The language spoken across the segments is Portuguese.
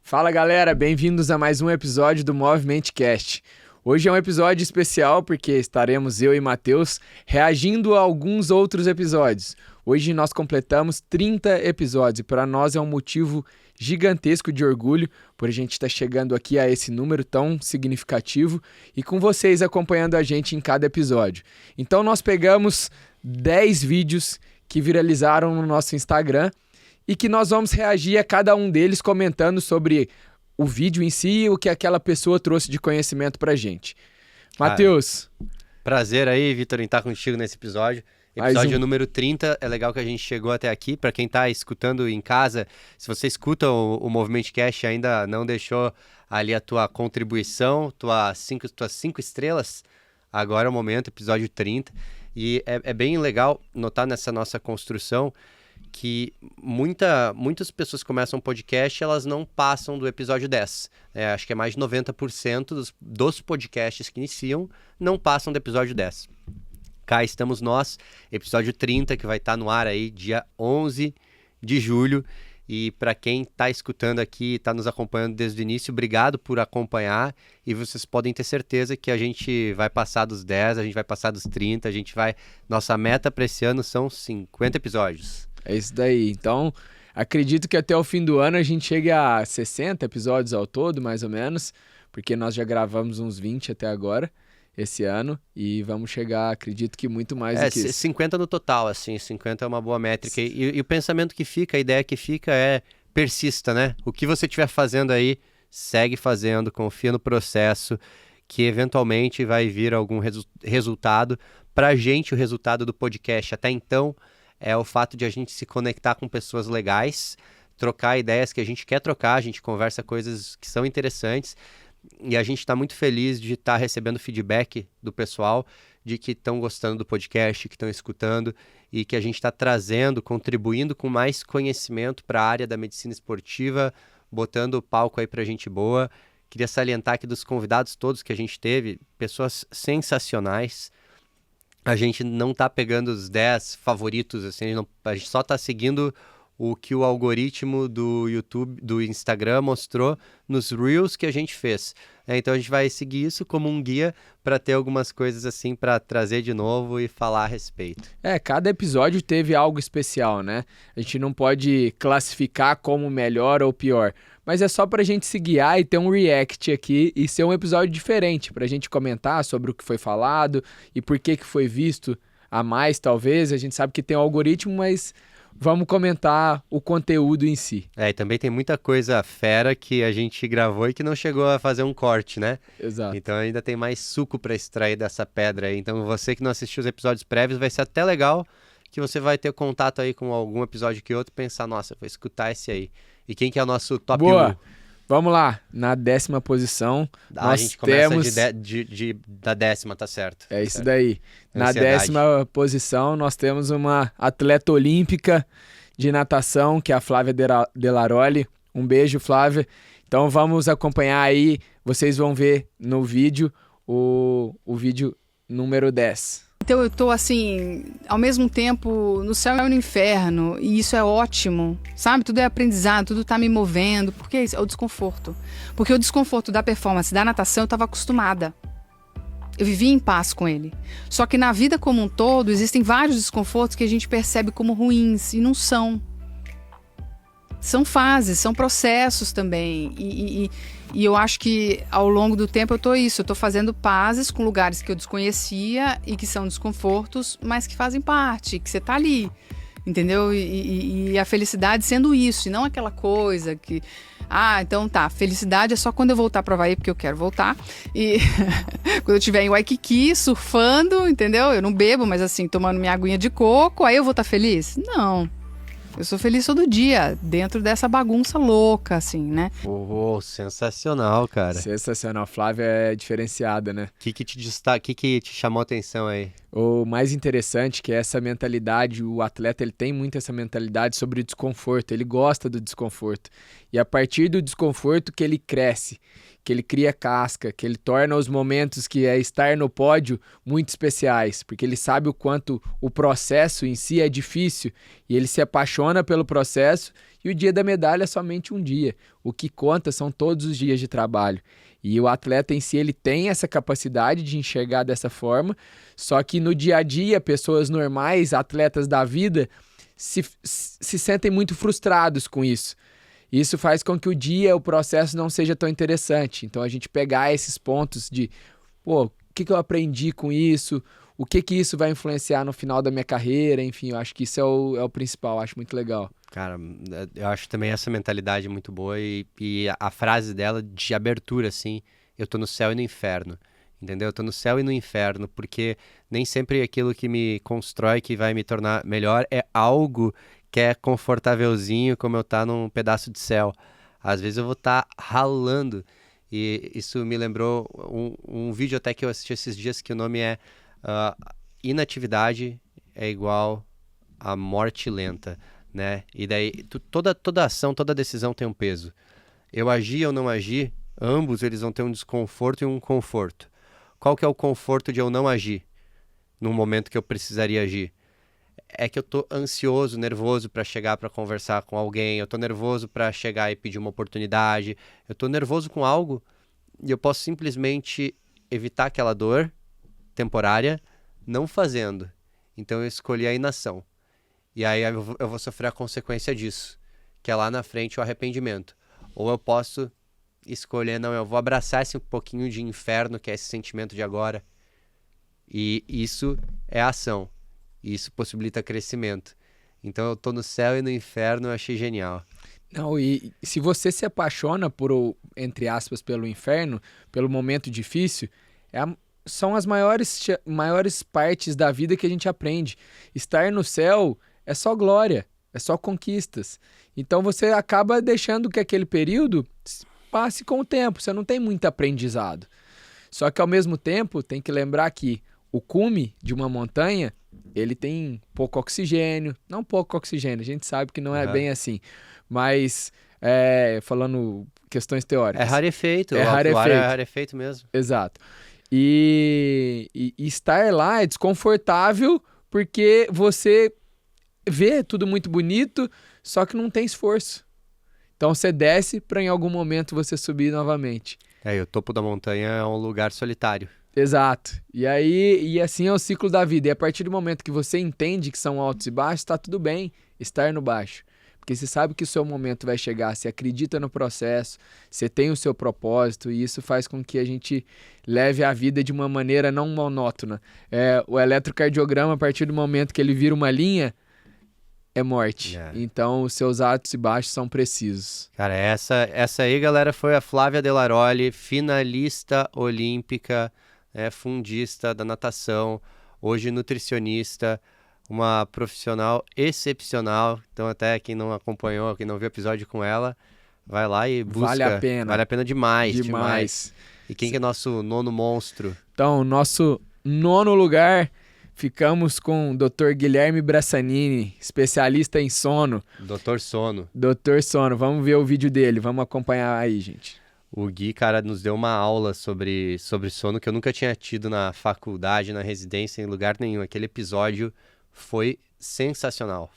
Fala galera, bem-vindos a mais um episódio do MovimentCast. Hoje é um episódio especial porque estaremos eu e Matheus reagindo a alguns outros episódios. Hoje nós completamos 30 episódios e para nós é um motivo gigantesco de orgulho por a gente estar chegando aqui a esse número tão significativo e com vocês acompanhando a gente em cada episódio. Então nós pegamos 10 vídeos que viralizaram no nosso Instagram e que nós vamos reagir a cada um deles comentando sobre o vídeo em si e o que aquela pessoa trouxe de conhecimento pra gente. Matheus. Prazer aí, Vitor, em estar contigo nesse episódio. Episódio número 30, é legal que a gente chegou até aqui. Para quem tá escutando em casa, se você escuta o MovimentCast e ainda não deixou ali a tua contribuição, tuas 5 estrelas, agora é o momento, episódio 30. E é bem legal notar nessa nossa construção que muitas pessoas começam um podcast e elas não passam do episódio 10. Acho que é mais de 90% dos podcasts que iniciam não passam do episódio 10. Cá estamos nós, episódio 30, que vai estar no ar aí dia 11 de julho. E para quem está escutando aqui, está nos acompanhando desde o início, obrigado por acompanhar. E vocês podem ter certeza que a gente vai passar dos 10, a gente vai passar dos 30, Nossa meta para esse ano são 50 episódios. É isso daí. Então, acredito que até o fim do ano a gente chegue a 60 episódios ao todo, mais ou menos, porque nós já gravamos uns 20 até agora, esse ano, e vamos chegar, acredito que muito mais do que isso. 50 no total, assim, 50 é uma boa métrica. E o pensamento que fica, a ideia que fica é persista, né? O que você estiver fazendo aí, segue fazendo, confia no processo, que eventualmente vai vir algum resultado. Pra gente, o resultado do podcast até então é o fato de a gente se conectar com pessoas legais, trocar ideias que a gente quer trocar, a gente conversa coisas que são interessantes e a gente está muito feliz de estar recebendo feedback do pessoal, de que estão gostando do podcast, que estão escutando e que a gente está trazendo, contribuindo com mais conhecimento para a área da medicina esportiva, botando o palco aí para gente boa. Queria salientar aqui dos convidados todos que a gente teve, pessoas sensacionais. A gente não tá pegando os 10 favoritos, assim, a gente só tá seguindo o que o algoritmo do YouTube, do Instagram mostrou nos Reels que a gente fez. Então a gente vai seguir isso como um guia para ter algumas coisas assim para trazer de novo e falar a respeito. Cada episódio teve algo especial, né? A gente não pode classificar como melhor ou pior, mas é só pra gente se guiar e ter um react aqui e ser um episódio diferente, pra gente comentar sobre o que foi falado e por que foi visto a mais, talvez. A gente sabe que tem um algoritmo, mas vamos comentar o conteúdo em si. E também tem muita coisa fera que a gente gravou e que não chegou a fazer um corte, né? Exato. Então ainda tem mais suco pra extrair dessa pedra aí. Então você que não assistiu os episódios prévios, vai ser até legal que você vai ter contato aí com algum episódio que outro e pensar, nossa, vou escutar esse aí. E quem que é o nosso top 1? Boa! Vamos lá, na 10ª posição, a gente começa da 10ª, tá certo. É isso daí. Na 10ª posição, nós temos uma atleta olímpica de natação, que é a Flávia Delaroli. Um beijo, Flávia. Então vamos acompanhar aí, vocês vão ver no vídeo, o vídeo número 10. Então eu tô assim, ao mesmo tempo no céu e no inferno, e isso é ótimo, sabe? Tudo é aprendizado, tudo tá me movendo, porque é o desconforto. Porque o desconforto da performance da natação eu tava acostumada. Eu vivia em paz com ele. Só que na vida como um todo existem vários desconfortos que a gente percebe como ruins e não são. São fases, são processos também. E eu acho que ao longo do tempo eu tô fazendo pazes com lugares que eu desconhecia e que são desconfortos, mas que fazem parte, que você tá ali, entendeu? E a felicidade sendo isso, e não aquela coisa que... então tá, felicidade é só quando eu voltar pra Havaí, porque eu quero voltar. E quando eu estiver em Waikiki, surfando, entendeu? Eu não bebo, mas assim, tomando minha aguinha de coco, aí eu vou estar feliz? Não. Eu sou feliz todo dia, dentro dessa bagunça louca, assim, né? Sensacional, cara. Sensacional. Flávia é diferenciada, né? O que te chamou a atenção aí? O mais interessante que é essa mentalidade, o atleta ele tem muito essa mentalidade sobre o desconforto, ele gosta do desconforto. E a partir do desconforto que ele cresce, que ele cria casca, que ele torna os momentos que é estar no pódio muito especiais, porque ele sabe o quanto o processo em si é difícil e ele se apaixona pelo processo E o dia da medalha é somente um dia. O que conta são todos os dias de trabalho. E o atleta em si, ele tem essa capacidade de enxergar dessa forma, só que no dia a dia, pessoas normais, atletas da vida, se sentem muito frustrados com isso. Isso faz com que o processo não seja tão interessante. Então a gente pegar esses pontos de, o que eu aprendi com isso, o que isso vai influenciar no final da minha carreira, enfim, eu acho que isso é o principal, eu acho muito legal. Cara, eu acho também essa mentalidade muito boa e a frase dela de abertura, assim, eu tô no céu e no inferno, entendeu? Eu tô no céu e no inferno, porque nem sempre aquilo que me constrói, que vai me tornar melhor, é algo que é confortávelzinho, como eu tá num pedaço de céu. Às vezes eu vou estar ralando, e isso me lembrou um vídeo até que eu assisti esses dias, que o nome é Inatividade é igual a morte lenta, né? E daí toda ação, toda decisão tem um peso. Eu agir ou não agir, ambos eles vão ter um desconforto e um conforto. Qual que é o conforto de eu não agir no momento que eu precisaria agir? É que eu tô ansioso, nervoso para chegar para conversar com alguém, eu tô nervoso para chegar e pedir uma oportunidade, eu tô nervoso com algo e eu posso simplesmente evitar aquela dor temporária não fazendo. Então eu escolhi a inação. E aí eu vou sofrer a consequência disso, que é lá na frente o arrependimento. Ou eu posso escolher, não, eu vou abraçar esse pouquinho de inferno, que é esse sentimento de agora. E isso é ação. E isso possibilita crescimento. Então eu tô no céu e no inferno, eu achei genial. Não, e se você se apaixona entre aspas, pelo inferno, pelo momento difícil, são as maiores partes da vida que a gente aprende. Estar no céu é só glória, é só conquistas. Então você acaba deixando que aquele período passe com o tempo, você não tem muito aprendizado. Só que ao mesmo tempo tem que lembrar que o cume de uma montanha, ele tem pouco oxigênio, não pouco oxigênio, a gente sabe que não é bem assim, mas falando questões teóricas. É rarefeito, é rarefeito mesmo. Exato. E estar lá é desconfortável porque você vê tudo muito bonito, só que não tem esforço. Então você desce para em algum momento você subir novamente. E o topo da montanha é um lugar solitário. Exato. E assim é o ciclo da vida. E a partir do momento que você entende que são altos e baixos, está tudo bem estar no baixo. Porque você sabe que o seu momento vai chegar, você acredita no processo, você tem o seu propósito, e isso faz com que a gente leve a vida de uma maneira não monótona. O eletrocardiograma, a partir do momento que ele vira uma linha, é morte. Então, os seus altos e baixos são precisos. Cara, essa aí, galera, foi a Flávia Delaroli, finalista olímpica, fundista da natação, hoje nutricionista, uma profissional excepcional. Então, até quem não acompanhou, quem não viu o episódio com ela, vai lá e busca. Vale a pena. Vale a pena demais. E quem que é nosso nono monstro? Então, nosso nono lugar, ficamos com o Dr. Guilherme Brassanini, especialista em sono. Doutor Sono. Doutor Sono. Vamos ver o vídeo dele, vamos acompanhar aí, gente. O Gui, cara, nos deu uma aula sobre sono que eu nunca tinha tido na faculdade, na residência, em lugar nenhum. Aquele episódio foi sensacional,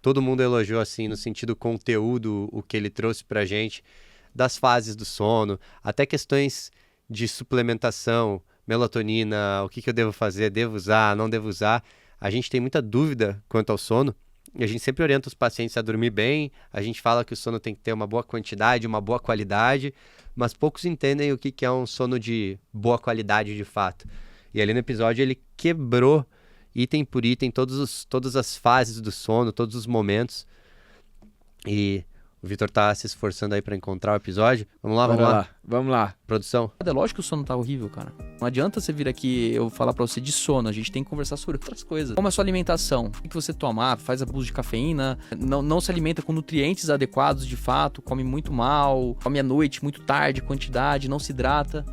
Todo mundo elogiou, assim, no sentido conteúdo, o que ele trouxe pra gente, das fases do sono, até questões de suplementação, melatonina, o que eu devo fazer, devo usar, não devo usar. A gente tem muita dúvida quanto ao sono, e a gente sempre orienta os pacientes a dormir bem, a gente fala que o sono tem que ter uma boa quantidade, uma boa qualidade, mas poucos entendem o que é um sono de boa qualidade de fato. E ali no episódio ele quebrou item por item, todas as fases do sono, todos os momentos. E o Vitor tá se esforçando aí pra encontrar o episódio. Vamos lá. Produção. É lógico que o sono tá horrível, cara. Não adianta você vir aqui eu falar pra você de sono. A gente tem que conversar sobre outras coisas. Como é a sua alimentação? O que você toma? Faz abuso de cafeína? Não se alimenta com nutrientes adequados de fato? Come muito mal? Come à noite, muito tarde, quantidade? Não se hidrata?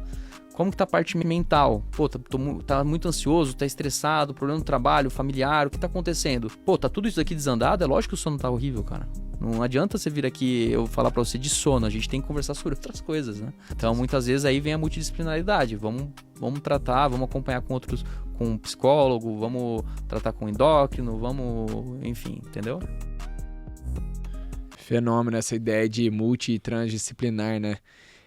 Como que tá a parte mental? Pô, tá muito ansioso, tá estressado, problema no trabalho, familiar, o que tá acontecendo? Pô, tá tudo isso aqui desandado? É lógico que o sono tá horrível, cara. Não adianta você vir aqui eu falar pra você de sono, a gente tem que conversar sobre outras coisas, né? Então, muitas vezes aí vem a multidisciplinaridade. Vamos tratar, vamos acompanhar com um psicólogo, vamos tratar com um endócrino, enfim, entendeu? Fenômeno, essa ideia de multi e transdisciplinar, né?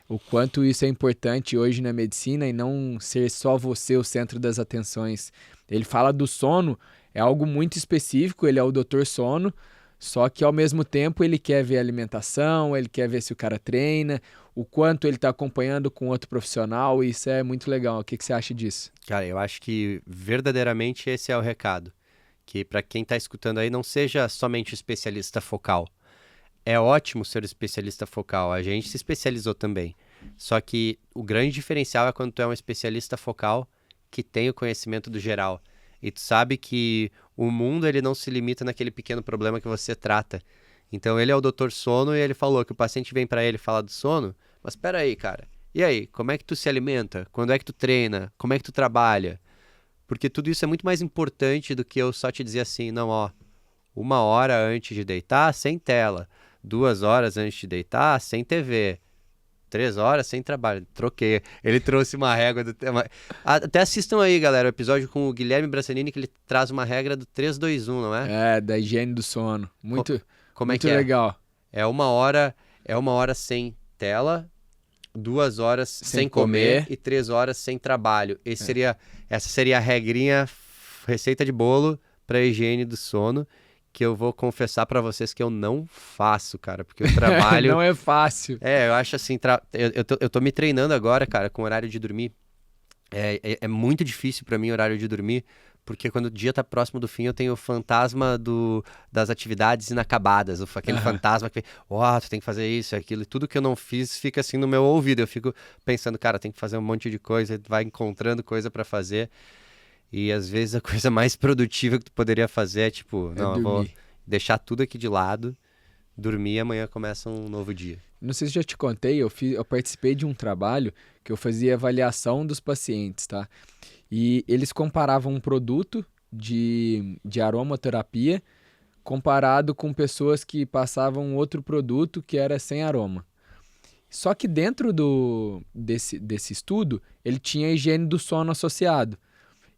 O quanto isso é importante hoje na medicina e não ser só você o centro das atenções. Ele fala do sono, é algo muito específico, ele é o doutor sono, só que ao mesmo tempo ele quer ver a alimentação, ele quer ver se o cara treina, o quanto ele está acompanhando com outro profissional, e isso é muito legal. O que você acha disso? Cara, eu acho que verdadeiramente esse é o recado. Que para quem está escutando aí, não seja somente o especialista focal. É ótimo ser especialista focal, a gente se especializou também. Só que o grande diferencial é quando tu é um especialista focal que tem o conhecimento do geral. E tu sabe que o mundo ele não se limita naquele pequeno problema que você trata. Então ele é o doutor sono e ele falou que o paciente vem para ele falar do sono, mas espera aí, cara. E aí, como é que tu se alimenta? Quando é que tu treina? Como é que tu trabalha? Porque tudo isso é muito mais importante do que eu só te dizer assim, não, ó, 1 hora antes de deitar, sem tela. 2 horas antes de deitar, sem TV. 3 horas sem trabalho. Troquei. Ele trouxe uma régua do tema. Até assistam aí, galera, o episódio com o Guilherme Brassanini, que ele traz uma regra do 3-2-1, não é? É, da higiene do sono. Muito, Como é muito que é? legal. É 1 hora sem tela, 2 horas sem comer e 3 horas sem trabalho. Essa seria a regrinha, receita de bolo para higiene do sono, que eu vou confessar para vocês que eu não faço, cara, porque eu trabalho... Não é fácil. Eu acho assim, eu tô me treinando agora, cara, com horário de dormir. É muito difícil para mim o horário de dormir, porque quando o dia tá próximo do fim, eu tenho o fantasma das atividades inacabadas, aquele fantasma que, tu tem que fazer isso, aquilo, e tudo que eu não fiz fica assim no meu ouvido. Eu fico pensando, cara, tem que fazer um monte de coisa, vai encontrando coisa para fazer. E às vezes a coisa mais produtiva que tu poderia fazer é tipo, não, eu vou deixar tudo aqui de lado, dormir e amanhã começa um novo dia. Não sei se já te contei, eu participei de um trabalho que eu fazia avaliação dos pacientes, tá? E eles comparavam um produto de aromaterapia comparado com pessoas que passavam outro produto que era sem aroma. Só que dentro desse estudo, ele tinha a higiene do sono associado.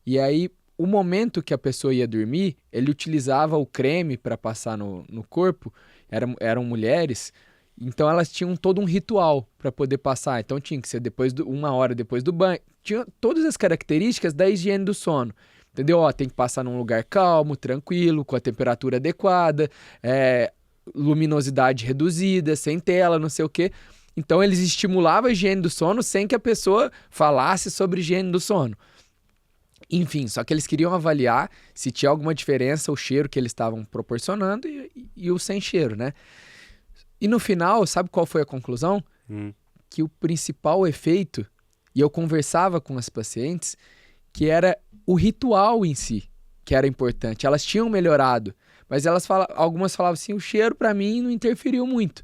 E aí, o momento que a pessoa ia dormir, ele utilizava o creme para passar no corpo, eram mulheres, então elas tinham todo um ritual para poder passar. Então tinha que ser 1 hora depois do banho. Tinha todas as características da higiene do sono. Entendeu? Tem que passar num lugar calmo, tranquilo, com a temperatura adequada, luminosidade reduzida, sem tela, não sei o quê. Então eles estimulavam a higiene do sono sem que a pessoa falasse sobre higiene do sono. Enfim, só que eles queriam avaliar se tinha alguma diferença o cheiro que eles estavam proporcionando e o sem cheiro, né? E no final, sabe qual foi a conclusão? Que o principal efeito, e eu conversava com as pacientes, que era o ritual em si, que era importante. Elas tinham melhorado, mas algumas falavam assim, o cheiro para mim não interferiu muito.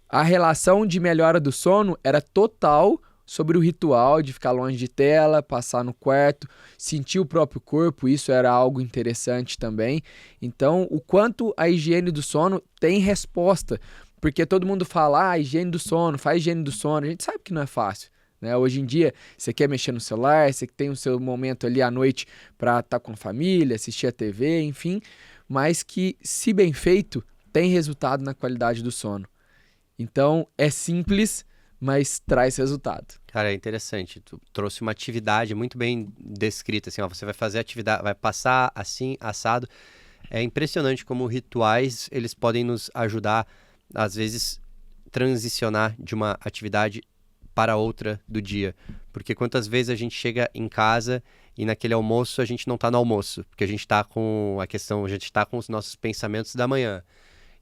A relação de melhora do sono era total sobre o ritual de ficar longe de tela, passar no quarto, sentir o próprio corpo, isso era algo interessante também. Então, o quanto a higiene do sono tem resposta, porque todo mundo fala, higiene do sono, faz higiene do sono, a gente sabe que não é fácil, né? Hoje em dia, você quer mexer no celular, você tem o seu momento ali à noite para estar com a família, assistir a TV, enfim, mas que, se bem feito, tem resultado na qualidade do sono. Então, é simples, mas traz resultado. Cara, é interessante. Tu trouxe uma atividade muito bem descrita, assim, você vai fazer atividade, vai passar assim, assado. É impressionante como rituais, eles podem nos ajudar, às vezes, transicionar de uma atividade para outra do dia. Porque quantas vezes a gente chega em casa e naquele almoço a gente não tá no almoço, porque a gente tá com a gente tá com os nossos pensamentos da manhã.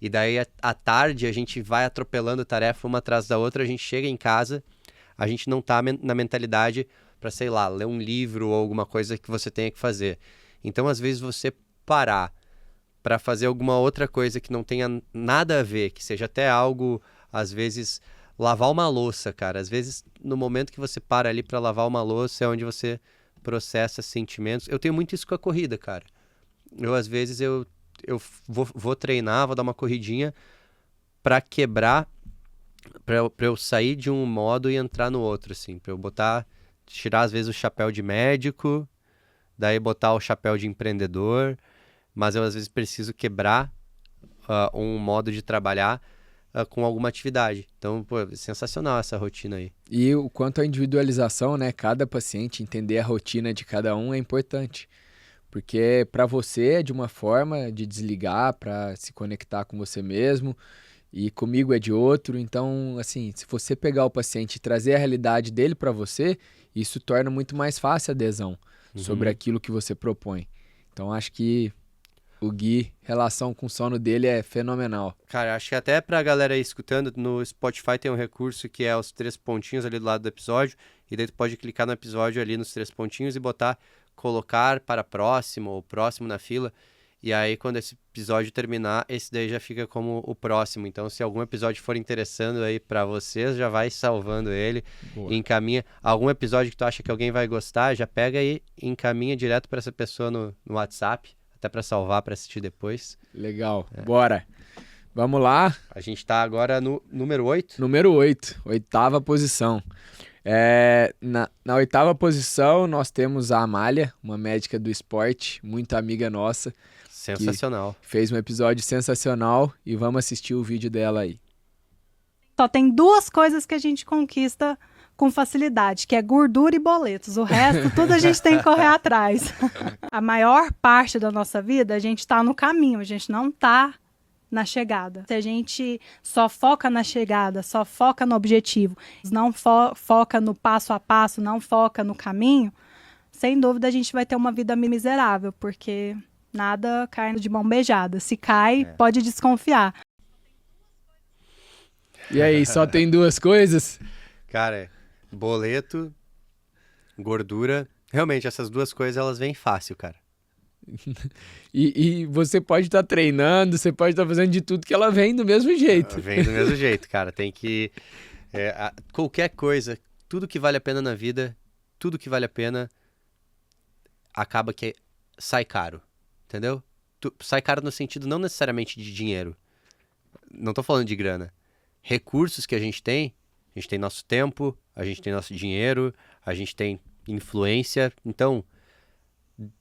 E daí, à tarde, a gente vai atropelando tarefa uma atrás da outra, a gente chega em casa, a gente não tá na mentalidade para, sei lá, ler um livro ou alguma coisa que você tenha que fazer. Então, às vezes, você parar para fazer alguma outra coisa que não tenha nada a ver, que seja até algo, às vezes, lavar uma louça, cara. Às vezes, no momento que você para ali para lavar uma louça, é onde você processa sentimentos. Eu tenho muito isso com a corrida, cara. Às vezes, eu vou treinar, vou dar uma corridinha para quebrar, para eu sair de um modo e entrar no outro, assim, para eu tirar às vezes o chapéu de médico, daí botar o chapéu de empreendedor, mas eu às vezes preciso quebrar um modo de trabalhar com alguma atividade. Então, pô, é sensacional essa rotina aí. E o quanto à individualização, né? Cada paciente entender a rotina de cada um é importante. Porque para você é de uma forma de desligar, para se conectar com você mesmo, e comigo é de outro. Então, assim, se você pegar o paciente e trazer a realidade dele para você, isso torna muito mais fácil a adesão sobre aquilo que você propõe. Então, acho que o Gui, relação com o sono dele é fenomenal. Cara, acho que até pra galera aí escutando, no Spotify tem um recurso que é os 3 pontinhos ali do lado do episódio, e daí tu pode clicar no episódio ali nos 3 pontinhos e botar colocar para próximo ou próximo na fila, e aí quando esse episódio terminar, esse daí já fica como o próximo. Então, se algum episódio for interessando aí pra vocês, já vai salvando ele. Boa. E encaminha algum episódio que tu acha que alguém vai gostar, já pega aí e encaminha direto pra essa pessoa no WhatsApp, até pra salvar, pra assistir depois. Legal, bora. Vamos lá, A gente tá agora no número 8. número 8, oitava posição. Na oitava posição, nós temos a Amália, uma médica do esporte, muito amiga nossa, Sensacional. fez um episódio sensacional e vamos assistir o vídeo dela aí. Só tem 2 coisas que a gente conquista com facilidade, que é gordura e boletos. O resto, tudo a gente tem que correr atrás. A maior parte da nossa vida, a gente está no caminho, a gente não está na chegada. Se a gente só foca na chegada, só foca no objetivo, não foca no passo a passo, não foca no caminho, sem dúvida a gente vai ter uma vida miserável, porque nada cai de mão beijada. Se cai, pode desconfiar. E aí, só tem 2 coisas? Cara, boleto, gordura. Realmente, essas 2 coisas, elas vêm fácil, cara. E você pode estar treinando, você pode estar fazendo de tudo que ela vem do mesmo jeito. Vem do mesmo jeito, cara. Tem que... qualquer coisa, tudo que vale a pena na vida, tudo que vale a pena, acaba que sai caro, entendeu? Sai caro no sentido não necessariamente de dinheiro. Não tô falando de grana. Recursos que a gente tem nosso tempo, a gente tem nosso dinheiro, a gente tem influência. Então,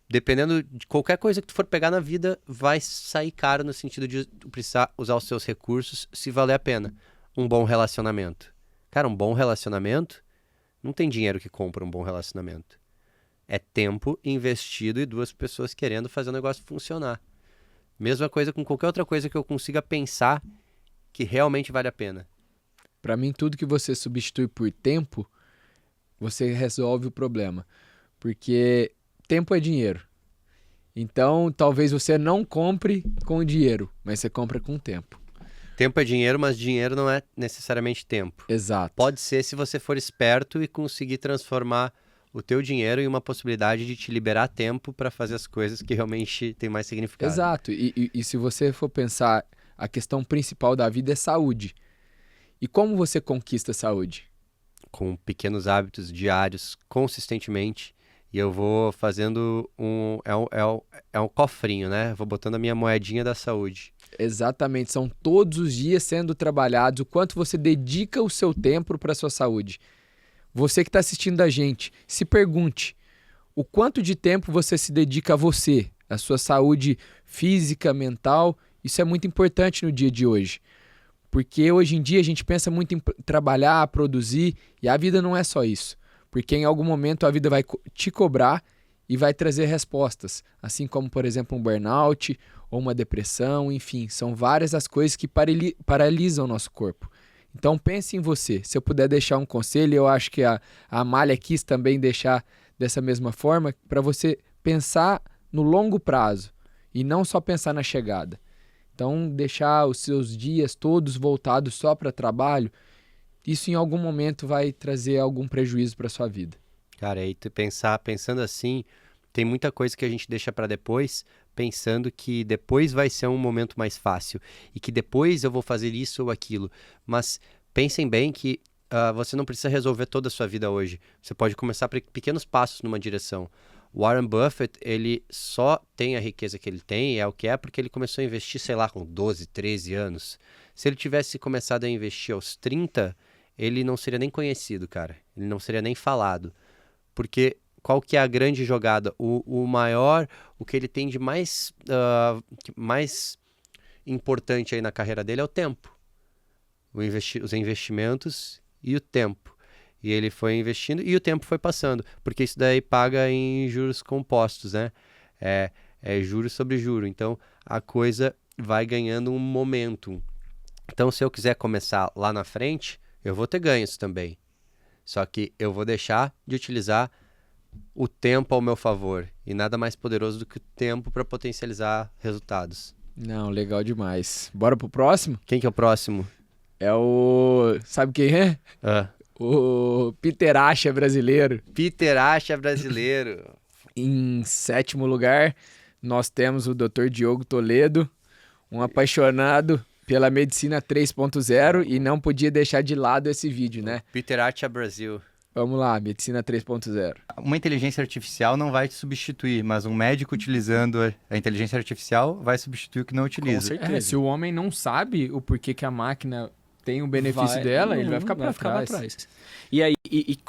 dependendo de qualquer coisa que tu for pegar na vida, vai sair caro no sentido de tu precisar usar os seus recursos se valer a pena. Um bom relacionamento. Cara, um bom relacionamento, não tem dinheiro que compra um bom relacionamento. É tempo investido e 2 pessoas querendo fazer o negócio funcionar. Mesma coisa com qualquer outra coisa que eu consiga pensar que realmente vale a pena. Para mim, tudo que você substitui por tempo, você resolve o problema. Porque tempo é dinheiro. Então, talvez você não compre com dinheiro, mas você compra com tempo. Tempo é dinheiro, mas dinheiro não é necessariamente tempo. Exato. Pode ser se você for esperto e conseguir transformar o teu dinheiro em uma possibilidade de te liberar tempo para fazer as coisas que realmente têm mais significado. Exato. E se você for pensar, a questão principal da vida é saúde. E como você conquista a saúde? Com pequenos hábitos diários, consistentemente. E eu vou fazendo um cofrinho, né? Vou botando a minha moedinha da saúde. Exatamente. São todos os dias sendo trabalhados. O quanto você dedica o seu tempo para a sua saúde. Você que está assistindo a gente, se pergunte. O quanto de tempo você se dedica a você, a sua saúde física, mental. Isso é muito importante no dia de hoje. Porque hoje em dia a gente pensa muito em trabalhar, produzir, e a vida não é só isso. Porque em algum momento a vida vai te cobrar e vai trazer respostas. Assim como, por exemplo, um burnout ou uma depressão, enfim. São várias as coisas que paralisam o nosso corpo. Então pense em você. Se eu puder deixar um conselho, eu acho que a Amália quis também deixar dessa mesma forma, para você pensar no longo prazo e não só pensar na chegada. Então, deixar os seus dias todos voltados só para trabalho, isso em algum momento vai trazer algum prejuízo para sua vida. Cara, aí tu pensando assim, tem muita coisa que a gente deixa para depois, pensando que depois vai ser um momento mais fácil e que depois eu vou fazer isso ou aquilo. Mas pensem bem que você não precisa resolver toda a sua vida hoje. Você pode começar por pequenos passos numa direção. Warren Buffett, ele só tem a riqueza que ele tem, é o que é, porque ele começou a investir, sei lá, com 12, 13 anos. Se ele tivesse começado a investir aos 30, ele não seria nem conhecido, cara. Ele não seria nem falado. Porque qual que é a grande jogada? O maior, o que ele tem de mais importante aí na carreira dele é o tempo. Os investimentos e o tempo. E ele foi investindo e o tempo foi passando, porque isso daí paga em juros compostos, né? É juros sobre juros. Então, a coisa vai ganhando um momentum. Então, se eu quiser começar lá na frente, eu vou ter ganhos também. Só que eu vou deixar de utilizar o tempo ao meu favor. E nada mais poderoso do que o tempo para potencializar resultados. Não, legal demais. Bora pro próximo? Quem que é o próximo? É o... Sabe quem é? O Peter Acha brasileiro. Peter Acha brasileiro. Em 7º lugar, nós temos o Dr. Diogo Toledo, um apaixonado pela medicina 3.0 e não podia deixar de lado esse vídeo, né? Peter Acha Brasil. Vamos lá, medicina 3.0. Uma inteligência artificial não vai te substituir, mas um médico utilizando a inteligência artificial vai substituir o que não utiliza. Se o homem não sabe o porquê que a máquina tem o benefício dela, ele vai ficar para trás. E aí,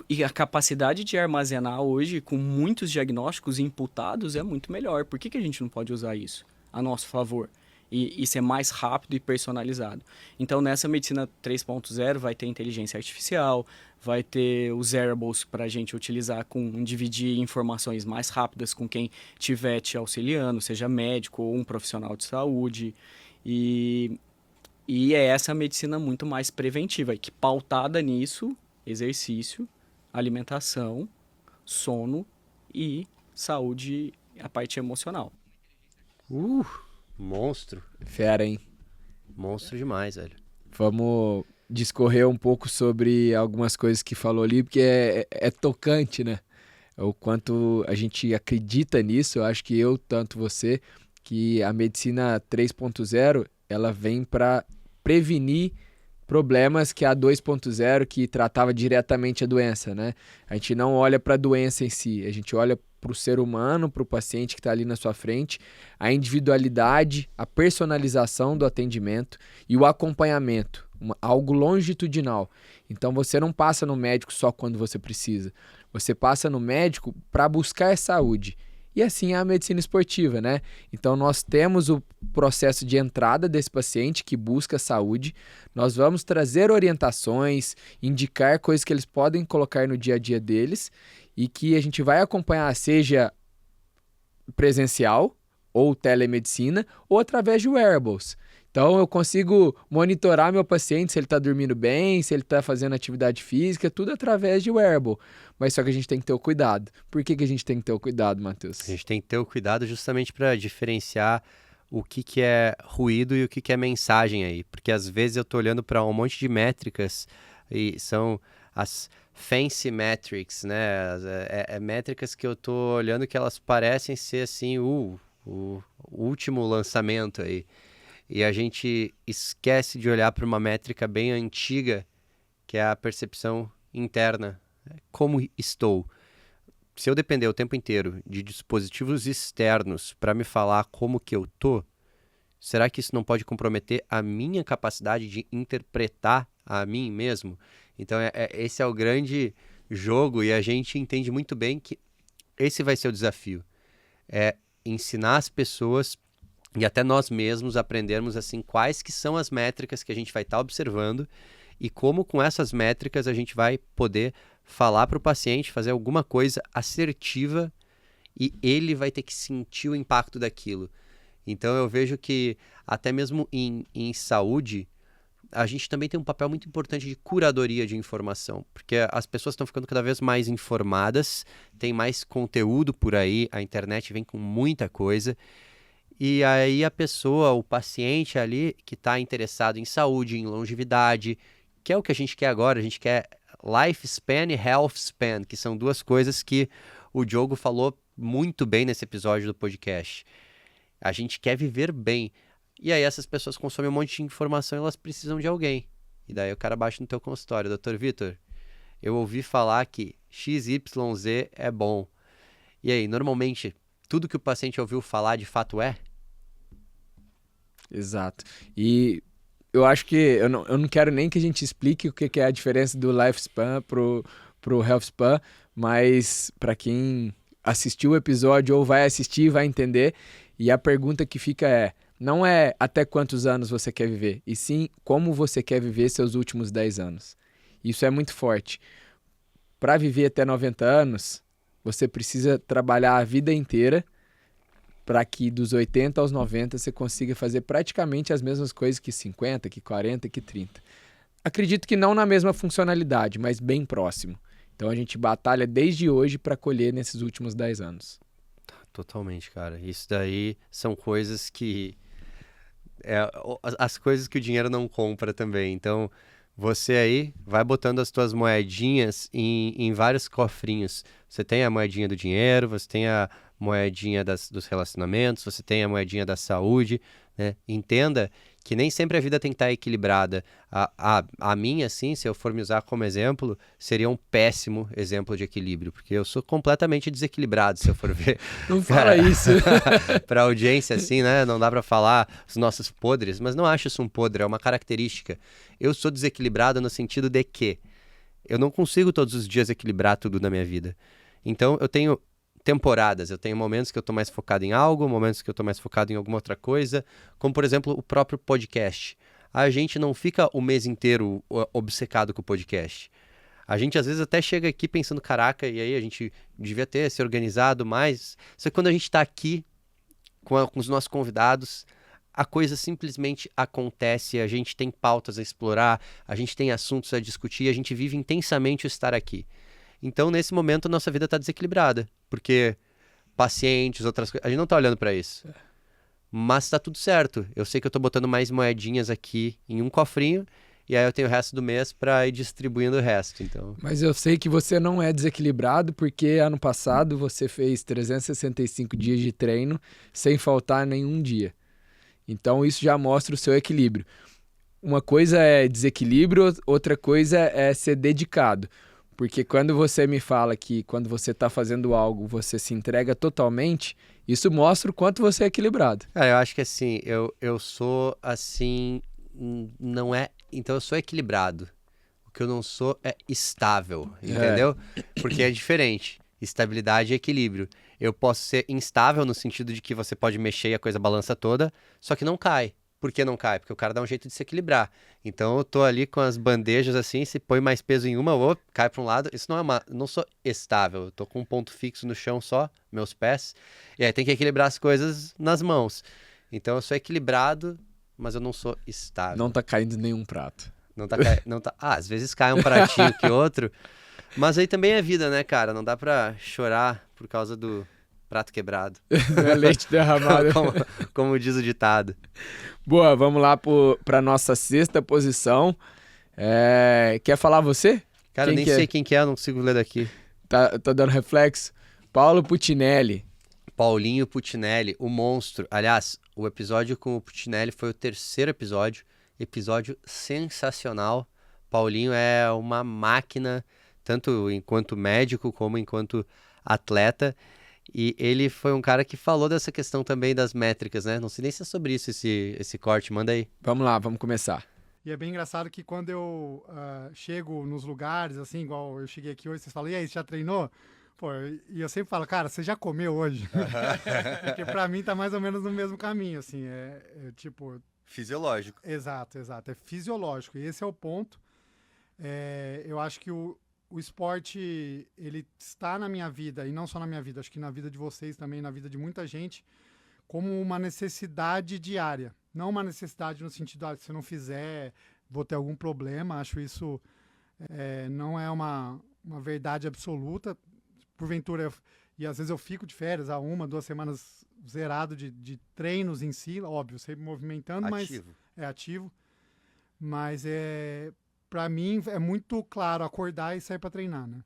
e a capacidade de armazenar hoje, com muitos diagnósticos imputados, é muito melhor. Por que a gente não pode usar isso a nosso favor? E ser mais rápido e personalizado. Então, nessa medicina 3.0 vai ter inteligência artificial, vai ter os wearables para a gente utilizar com dividir informações mais rápidas com quem estiver te auxiliando, seja médico ou um profissional de saúde. E é essa medicina muito mais preventiva, que pautada nisso, exercício, alimentação, sono e saúde, a parte emocional. Monstro. Fera, hein? Monstro demais, velho. Vamos discorrer um pouco sobre algumas coisas que falou ali, porque é tocante, né? O quanto a gente acredita nisso, eu acho que eu, tanto você, que a medicina 3.0, ela vem para prevenir problemas que a 2.0, que tratava diretamente a doença, né? A gente não olha para a doença em si, a gente olha para o ser humano, para o paciente que está ali na sua frente, a individualidade, a personalização do atendimento e o acompanhamento, algo longitudinal. Então você não passa no médico só quando você precisa, você passa no médico para buscar saúde. E assim é a medicina esportiva, né? Então nós temos o processo de entrada desse paciente que busca saúde, nós vamos trazer orientações, indicar coisas que eles podem colocar no dia a dia deles e que a gente vai acompanhar, seja presencial ou telemedicina ou através de wearables. Então eu consigo monitorar meu paciente se ele está dormindo bem, se ele está fazendo atividade física, tudo através de wearable. Mas só que a gente tem que ter o cuidado. Por que a gente tem que ter o cuidado, Matheus? A gente tem que ter o cuidado justamente para diferenciar o que é ruído e o que é mensagem aí. Porque às vezes eu estou olhando para um monte de métricas e são as fancy metrics, né? Métricas que eu estou olhando que elas parecem ser assim o último lançamento aí. E a gente esquece de olhar para uma métrica bem antiga, que é a percepção interna. Como estou? Se eu depender o tempo inteiro de dispositivos externos para me falar como que eu tô, será que isso não pode comprometer a minha capacidade de interpretar a mim mesmo? Então, esse é o grande jogo e a gente entende muito bem que esse vai ser o desafio. É ensinar as pessoas e até nós mesmos aprendermos assim quais que são as métricas que a gente vai estar observando e como com essas métricas a gente vai poder falar para o paciente, fazer alguma coisa assertiva e ele vai ter que sentir o impacto daquilo. Então eu vejo que até mesmo em saúde, a gente também tem um papel muito importante de curadoria de informação, porque as pessoas estão ficando cada vez mais informadas, tem mais conteúdo por aí, a internet vem com muita coisa. E aí a pessoa, o paciente ali que está interessado em saúde, em longevidade, que é o que a gente quer agora, a gente quer lifespan e health span, que são duas coisas que o Diogo falou muito bem nesse episódio do podcast. A gente quer viver bem. E aí essas pessoas consomem um monte de informação e elas precisam de alguém. E daí o cara bate no teu consultório, Dr. Vitor, eu ouvi falar que XYZ é bom. E aí, normalmente, tudo que o paciente ouviu falar de fato é? Exato. E eu acho que eu não quero nem que a gente explique o que é a diferença do lifespan pro healthspan, mas para quem assistiu o episódio ou vai assistir, vai entender. E a pergunta que fica é: não é até quantos anos você quer viver, e sim como você quer viver seus últimos 10 anos. Isso é muito forte. Para viver até 90 anos, você precisa trabalhar a vida inteira para que dos 80 aos 90 você consiga fazer praticamente as mesmas coisas que 50, que 40, que 30. Acredito que não na mesma funcionalidade, mas bem próximo. Então a gente batalha desde hoje para colher nesses últimos 10 anos. Totalmente, cara. Isso daí são coisas que... as coisas que o dinheiro não compra também. Então, você aí vai botando as tuas moedinhas em vários cofrinhos. Você tem a moedinha do dinheiro, você tem a moedinha dos relacionamentos, você tem a moedinha da saúde, né? Entenda que nem sempre a vida tem que estar equilibrada. A minha, assim, se eu for me usar como exemplo, seria um péssimo exemplo de equilíbrio, porque eu sou completamente desequilibrado, se eu for ver. Não fala isso. Pra audiência, assim, né? Não dá pra falar os nossos podres, mas não acho isso um podre, é uma característica. Eu sou desequilibrado no sentido de que eu não consigo todos os dias equilibrar tudo na minha vida. Então, eu tenho temporadas, eu tenho momentos que eu tô mais focado em algo, momentos que eu tô mais focado em alguma outra coisa, como, por exemplo, o próprio podcast. A gente não fica o mês inteiro obcecado com o podcast. A gente, às vezes, até chega aqui pensando, caraca, e aí a gente devia ter se organizado mais. Só que quando a gente tá aqui com os nossos convidados, a coisa simplesmente acontece, a gente tem pautas a explorar, a gente tem assuntos a discutir, a gente vive intensamente o estar aqui. Então, nesse momento, a nossa vida está desequilibrada, porque pacientes, outras coisas, a gente não está olhando para isso. Mas está tudo certo. Eu sei que eu estou botando mais moedinhas aqui em um cofrinho, e aí eu tenho o resto do mês para ir distribuindo o resto. Então... Mas eu sei que você não é desequilibrado, porque ano passado você fez 365 dias de treino sem faltar nenhum dia. Então, isso já mostra o seu equilíbrio. Uma coisa é desequilíbrio, outra coisa é ser dedicado. Porque quando você me fala que quando você está fazendo algo, você se entrega totalmente, isso mostra o quanto você é equilibrado. Cara, eu acho que assim, eu sou assim, não é... Então eu sou equilibrado. O que eu não sou é estável, entendeu? Porque é diferente. Estabilidade e equilíbrio. Eu posso ser instável no sentido de que você pode mexer e a coisa balança toda, só que não cai. Por que não cai? Porque o cara dá um jeito de se equilibrar. Então eu tô ali com as bandejas assim, se põe mais peso em uma, cai para um lado. Isso não sou estável. Eu tô com um ponto fixo no chão só, meus pés. E aí tem que equilibrar as coisas nas mãos. Então eu sou equilibrado, mas eu não sou estável. Não tá caindo nenhum prato. Às vezes cai um pratinho que outro. Mas aí também é vida, né, cara? Não dá pra chorar por causa do prato quebrado. Leite derramado. como diz o ditado. Boa, vamos lá pra nossa sexta posição. Quer falar você? Cara, nem sei quem que é, não consigo ler daqui. Tá dando reflexo? Paulo Putinelli. Paulinho Putinelli, o monstro. Aliás, o episódio com o Putinelli foi o terceiro episódio. Episódio sensacional. Paulinho é uma máquina, tanto enquanto médico como enquanto atleta. E ele foi um cara que falou dessa questão também das métricas, né? Não sei nem se é sobre isso esse corte, manda aí. Vamos lá, vamos começar. E é bem engraçado que quando eu chego nos lugares, assim, igual eu cheguei aqui hoje, vocês falam, e aí, você já treinou? Pô, e eu sempre falo, cara, você já comeu hoje? Porque pra mim tá mais ou menos no mesmo caminho, assim, tipo... Fisiológico. Exato, é fisiológico, e esse é o ponto. Eu acho que o esporte, ele está na minha vida, e não só na minha vida, acho que na vida de vocês também, na vida de muita gente, como uma necessidade diária. Não uma necessidade no sentido, se eu não fizer, vou ter algum problema. Acho isso não é uma verdade absoluta. Porventura, e às vezes eu fico de férias, há 1-2 semanas zerado de treinos em si, óbvio, sempre movimentando, Ativo. mas é ativo. Mas para mim é muito claro acordar e sair para treinar, né?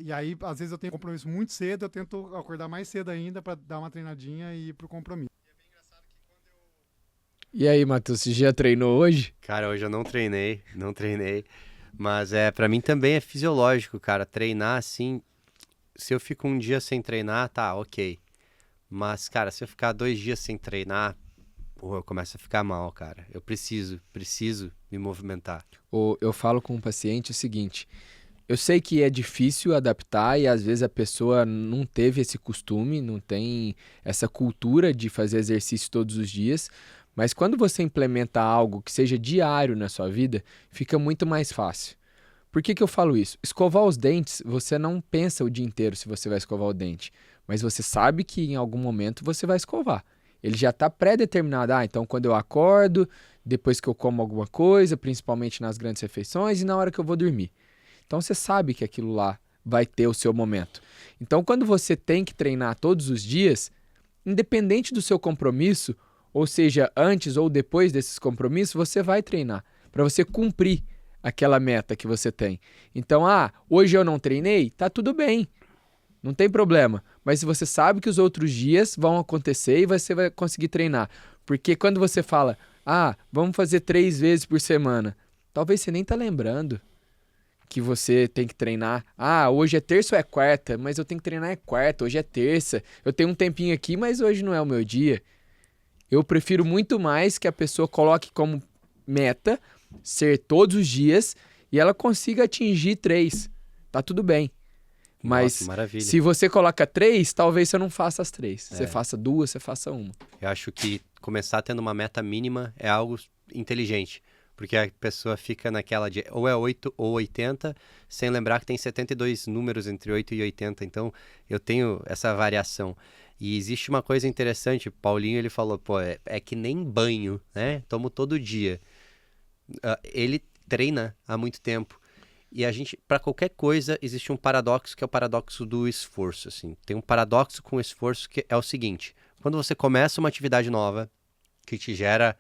E aí, às vezes eu tenho compromisso muito cedo, eu tento acordar mais cedo ainda para dar uma treinadinha e ir pro compromisso. E aí, Matheus, você já treinou hoje? Cara, hoje eu não treinei. Mas pra mim também é fisiológico, cara. Treinar assim, se eu fico um dia sem treinar, tá, ok. Mas, cara, se eu ficar 2 dias sem treinar, eu começo a ficar mal, cara. Eu preciso me movimentar. Eu falo com o paciente o seguinte, Eu sei que é difícil adaptar e às vezes a pessoa não teve esse costume, não tem essa cultura de fazer exercício todos os dias, mas quando você implementa algo que seja diário na sua vida, fica muito mais fácil. Por que que eu falo isso? Escovar os dentes, você não pensa o dia inteiro se você vai escovar o dente, mas você sabe que em algum momento você vai escovar. Ele já está pré-determinado. Então quando eu acordo, depois que eu como alguma coisa, principalmente nas grandes refeições e na hora que eu vou dormir. Então você sabe que aquilo lá vai ter o seu momento. Então quando você tem que treinar todos os dias, independente do seu compromisso, ou seja, antes ou depois desses compromissos, você vai treinar para você cumprir aquela meta que você tem. Então, hoje eu não treinei, tá tudo bem. Não tem problema. Mas se você sabe que os outros dias vão acontecer e você vai conseguir treinar. Porque quando você fala, vamos fazer 3 vezes por semana, talvez você nem tá lembrando que você tem que treinar. Hoje é terça ou é quarta? Mas eu tenho que treinar é quarta, hoje é terça. Eu tenho um tempinho aqui, mas hoje não é o meu dia. Eu prefiro muito mais que a pessoa coloque como meta ser todos os dias e ela consiga atingir 3. Tá tudo bem. Mas maravilha. Se você coloca 3, talvez você não faça as 3. Você faça 2, você faça 1. Eu acho que começar tendo uma meta mínima é algo inteligente. Porque a pessoa fica naquela de ou é 8 ou 80, sem lembrar que tem 72 números entre 8 e 80. Então, eu tenho essa variação. E existe uma coisa interessante, Paulinho, ele falou, é que nem banho, né? Tomo todo dia. Ele treina há muito tempo. E a gente, para qualquer coisa, existe um paradoxo, que é o paradoxo do esforço, assim. Tem um paradoxo com o esforço que é o seguinte: quando você começa uma atividade nova, que te gera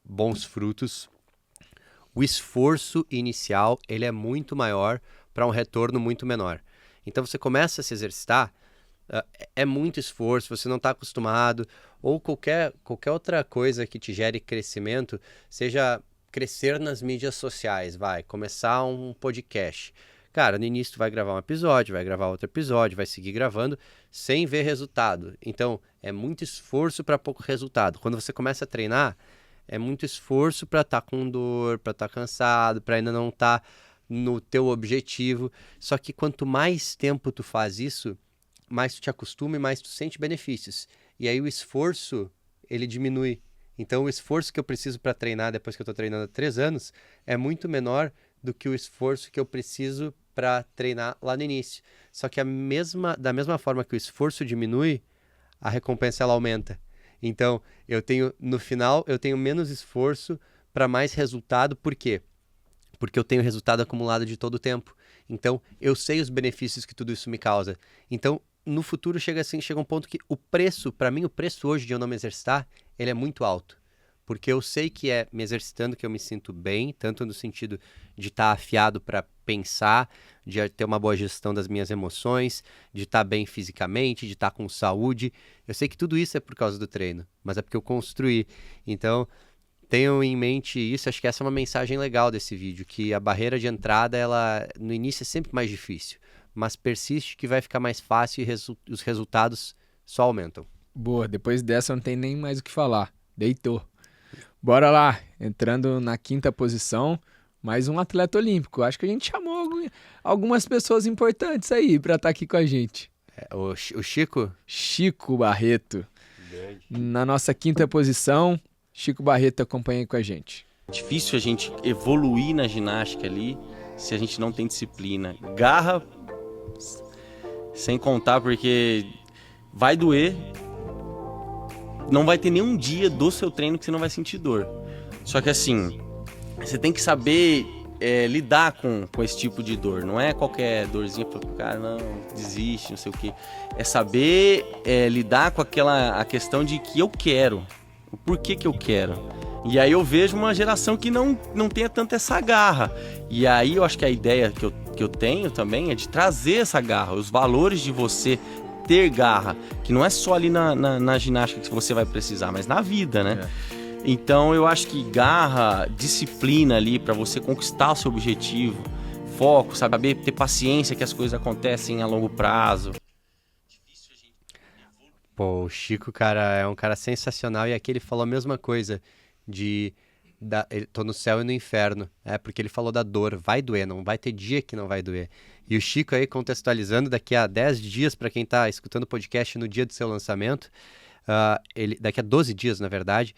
bons frutos, o esforço inicial, ele é muito maior para um retorno muito menor. Então, você começa a se exercitar, é muito esforço, você não está acostumado, ou qualquer outra coisa que te gere crescimento, seja crescer nas mídias sociais, começar um podcast. Cara, no início tu vai gravar um episódio, vai gravar outro episódio, vai seguir gravando sem ver resultado. Então, é muito esforço para pouco resultado. Quando você começa a treinar, é muito esforço para estar com dor, para estar cansado, para ainda não estar no teu objetivo. Só que quanto mais tempo tu faz isso, mais tu te acostuma e mais tu sente benefícios. E aí o esforço, ele diminui. Então o esforço que eu preciso para treinar depois que eu estou treinando há 3 anos é muito menor do que o esforço que eu preciso para treinar lá no início. Só que da mesma forma que o esforço diminui, a recompensa ela aumenta. Então, no final, eu tenho menos esforço para mais resultado. Por quê? Porque eu tenho resultado acumulado de todo o tempo. Então, eu sei os benefícios que tudo isso me causa. Então, no futuro, chega um ponto que para mim, o preço hoje de eu não me exercitar, ele é muito alto. Porque eu sei que é me exercitando que eu me sinto bem, tanto no sentido de estar afiado para pensar, de ter uma boa gestão das minhas emoções, de estar bem fisicamente, de estar com saúde. Eu sei que tudo isso é por causa do treino, mas é porque eu construí. Então, tenham em mente isso. Acho que essa é uma mensagem legal desse vídeo, que a barreira de entrada, ela no início é sempre mais difícil, mas persiste que vai ficar mais fácil e os resultados só aumentam. Boa, depois dessa não tem nem mais o que falar. Deitou. Bora lá, entrando na 5ª posição, mais um atleta olímpico. Acho que a gente chamou algumas pessoas importantes aí para estar aqui com a gente. O Chico? Chico Barreto. Na nossa 5ª posição, Chico Barreto acompanha aí com a gente. Difícil a gente evoluir na ginástica ali se a gente não tem disciplina. Garra, sem contar, porque vai doer. Não vai ter nenhum dia do seu treino que você não vai sentir dor. Só que assim, você tem que saber lidar com esse tipo de dor. Não é qualquer dorzinha para o cara, não, desiste, não sei o quê. É saber lidar com a questão de que eu quero. O porquê que eu quero. E aí eu vejo uma geração que não tenha tanto essa garra. E aí eu acho que a ideia que eu tenho também é de trazer essa garra, os valores de você ter garra, que não é só ali na ginástica que você vai precisar, mas na vida, né? Então eu acho que garra, disciplina ali para você conquistar o seu objetivo, foco, saber ter paciência que as coisas acontecem a longo prazo. Pô, o Chico, cara, é um cara sensacional, e aqui ele falou a mesma coisa, de tô no céu e no inferno, porque ele falou da dor, vai doer, não vai ter dia que não vai doer. E o Chico aí contextualizando, daqui a 10 dias, para quem tá escutando o podcast no dia do seu lançamento, daqui a 12 dias, na verdade,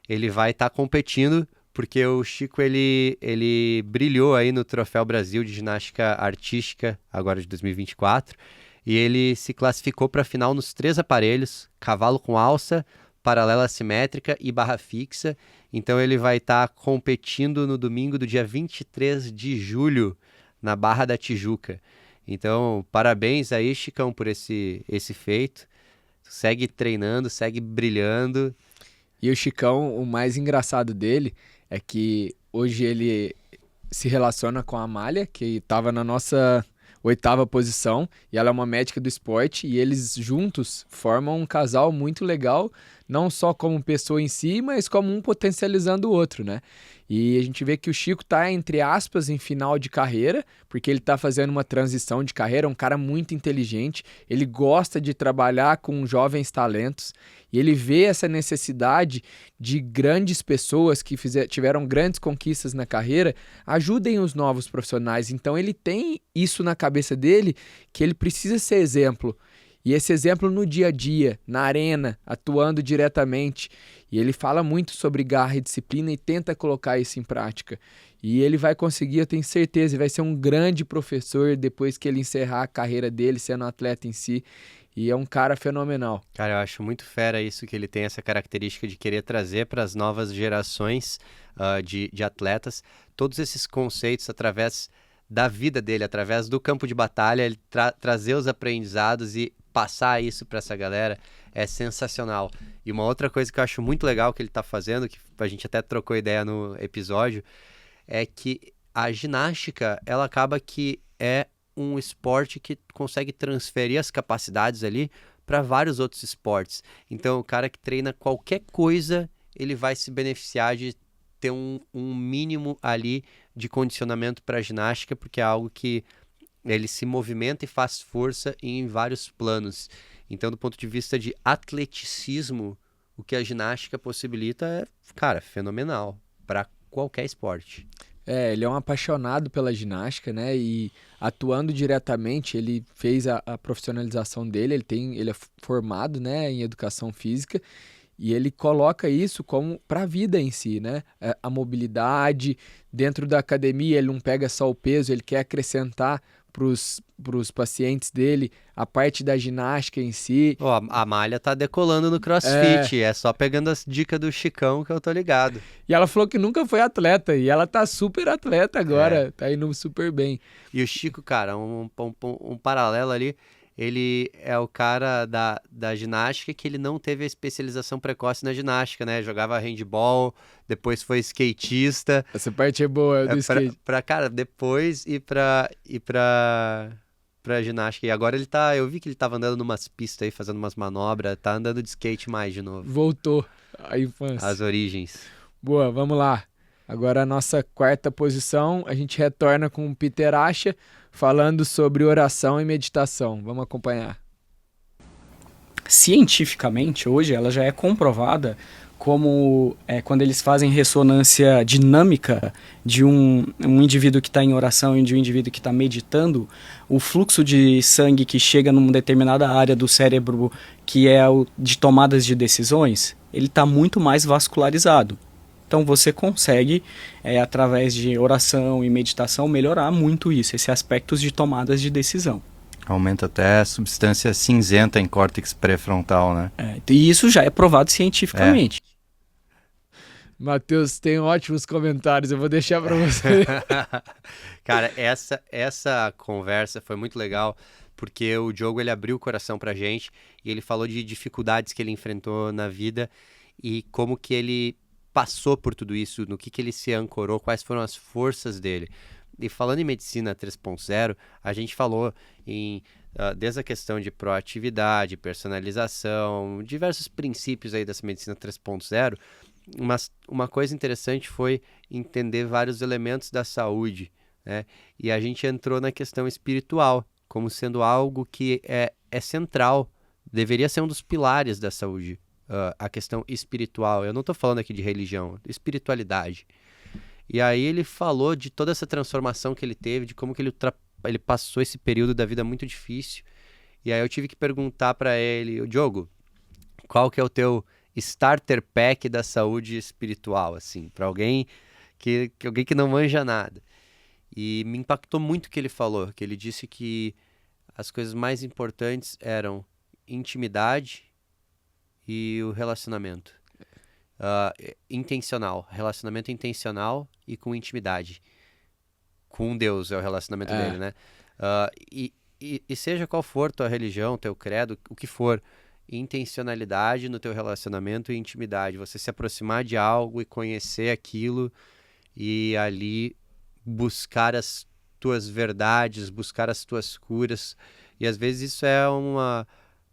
ele vai estar competindo, porque o Chico, ele brilhou aí no Troféu Brasil de Ginástica Artística, agora de 2024, e ele se classificou para a final nos 3 aparelhos, cavalo com alça, paralela assimétrica e barra fixa. Então ele vai estar competindo no domingo do dia 23 de julho, na Barra da Tijuca. Então, parabéns aí, Chicão, por esse feito. Segue treinando, segue brilhando. E o Chicão, o mais engraçado dele é que hoje ele se relaciona com a Amália, que estava na nossa 8ª posição, e ela é uma médica do esporte, e eles juntos formam um casal muito legal, não só como pessoa em si, mas como um potencializando o outro, né? E a gente vê que o Chico tá, entre aspas, em final de carreira, porque ele tá fazendo uma transição de carreira, é um cara muito inteligente, ele gosta de trabalhar com jovens talentos, e ele vê essa necessidade de grandes pessoas que tiveram grandes conquistas na carreira, ajudem os novos profissionais. Então ele tem isso na cabeça dele, que ele precisa ser exemplo. E esse exemplo no dia a dia, na arena, atuando diretamente. E ele fala muito sobre garra e disciplina e tenta colocar isso em prática. E ele vai conseguir, eu tenho certeza, vai ser um grande professor depois que ele encerrar a carreira dele, sendo atleta em si. E é um cara fenomenal. Cara, eu acho muito fera isso, que ele tem essa característica de querer trazer para as novas gerações de atletas todos esses conceitos através da vida dele, através do campo de batalha, ele trazer os aprendizados e passar isso para essa galera é sensacional. E uma outra coisa que eu acho muito legal que ele está fazendo, que a gente até trocou ideia no episódio, é que a ginástica, ela acaba que é um esporte que consegue transferir as capacidades ali para vários outros esportes. Então, o cara que treina qualquer coisa, ele vai se beneficiar de ter um mínimo ali de condicionamento para a ginástica, porque é algo que ele se movimenta e faz força em vários planos. Então, do ponto de vista de atleticismo, o que a ginástica possibilita é, cara, fenomenal para qualquer esporte. Ele é um apaixonado pela ginástica, né? E atuando diretamente, ele fez a profissionalização dele, ele é formado, né, em educação física, e ele coloca isso como para a vida em si, né? A mobilidade, dentro da academia, ele não pega só o peso, ele quer acrescentar para os pacientes dele a parte da ginástica em si. A Malha tá decolando no CrossFit, é só pegando as dicas do Chicão que eu tô ligado. E ela falou que nunca foi atleta, e ela tá super atleta agora, tá indo super bem. E o Chico, cara, um paralelo ali, ele é o cara da ginástica que ele não teve a especialização precoce na ginástica, né? Jogava handball, depois foi skatista. Essa parte é boa do skate. Cara, depois ir pra ginástica. E agora eu vi que ele tava andando numas pistas aí, fazendo umas manobras, tá andando de skate mais de novo. Voltou à infância. As origens. Boa, vamos lá. Agora a nossa 4ª posição, a gente retorna com o Peter Asha, falando sobre oração e meditação. Vamos acompanhar. Cientificamente, hoje, ela já é comprovada como quando eles fazem ressonância dinâmica de um indivíduo que está em oração e de um indivíduo que está meditando, o fluxo de sangue que chega numa determinada área do cérebro, que é o de tomadas de decisões, ele está muito mais vascularizado. Então você consegue, através de oração e meditação, melhorar muito isso, esses aspectos de tomadas de decisão. Aumenta até a substância cinzenta em córtex pré-frontal, né? E isso já é provado cientificamente. Matheus, tem ótimos comentários, eu vou deixar para você. Cara, essa conversa foi muito legal, porque o Diogo, ele abriu o coração pra gente, e ele falou de dificuldades que ele enfrentou na vida, e como que ele passou por tudo isso, no que ele se ancorou, quais foram as forças dele. E falando em medicina 3.0, a gente falou desde a questão de proatividade, personalização, diversos princípios aí dessa medicina 3.0, mas uma coisa interessante foi entender vários elementos da saúde, né? E a gente entrou na questão espiritual, como sendo algo que é central, deveria ser um dos pilares da saúde, a questão espiritual. Eu não estou falando aqui de religião, espiritualidade. E aí ele falou de toda essa transformação que ele teve, de como que ele passou esse período da vida muito difícil. E aí eu tive que perguntar para ele, Diogo, qual que é o teu starter pack da saúde espiritual, assim, para alguém que não manja nada. E me impactou muito o que ele falou, que ele disse que as coisas mais importantes eram intimidade e o relacionamento. Intencional, relacionamento intencional e com intimidade. Com Deus é o relacionamento dele, né? E seja qual for tua religião, teu credo, o que for, intencionalidade no teu relacionamento e intimidade. Você se aproximar de algo e conhecer aquilo e ali buscar as tuas verdades, buscar as tuas curas. E às vezes isso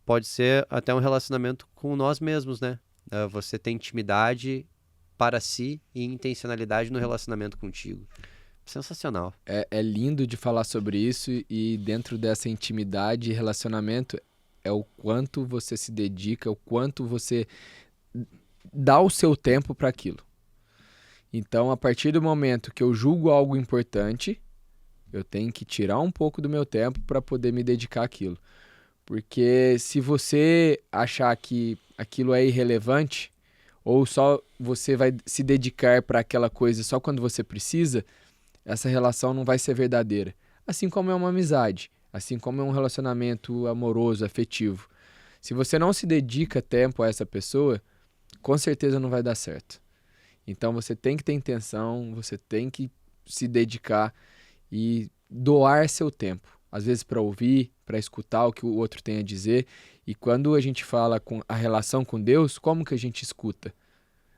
pode ser até um relacionamento com nós mesmos, né? Você tem intimidade para si e intencionalidade no relacionamento contigo. Sensacional. É lindo de falar sobre isso e dentro dessa intimidade e relacionamento é o quanto você se dedica, o quanto você dá o seu tempo para aquilo. Então, a partir do momento que eu julgo algo importante, eu tenho que tirar um pouco do meu tempo para poder me dedicar àquilo. Porque se você achar que aquilo é irrelevante, ou só você vai se dedicar para aquela coisa só quando você precisa, essa relação não vai ser verdadeira. Assim como é uma amizade, assim como é um relacionamento amoroso, afetivo. Se você não se dedica tempo a essa pessoa, com certeza não vai dar certo. Então você tem que ter intenção, você tem que se dedicar e doar seu tempo. Às vezes para ouvir, para escutar o que o outro tem a dizer. E quando a gente fala com a relação com Deus, como que a gente escuta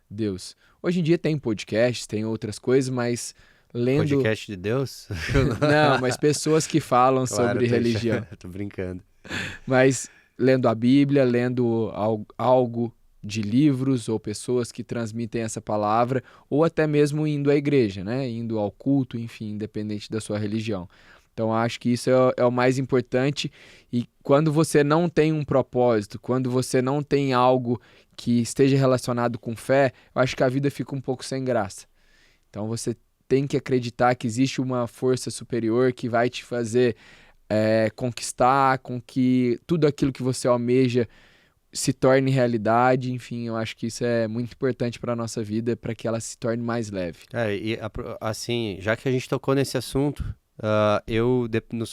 Deus? Hoje em dia tem podcasts, tem outras coisas, mas lendo... Podcast de Deus? Não, mas pessoas que falam sobre religião. Tô brincando. Mas lendo a Bíblia, lendo algo de livros ou pessoas que transmitem essa palavra, ou até mesmo indo à igreja, né? Indo ao culto, enfim, independente da sua religião. Então, acho que isso é o mais importante. E quando você não tem um propósito, quando você não tem algo que esteja relacionado com fé, eu acho que a vida fica um pouco sem graça. Então, você tem que acreditar que existe uma força superior que vai te fazer conquistar, com que tudo aquilo que você almeja se torne realidade. Enfim, eu acho que isso é muito importante para a nossa vida, para que ela se torne mais leve. Assim, já que a gente tocou nesse assunto,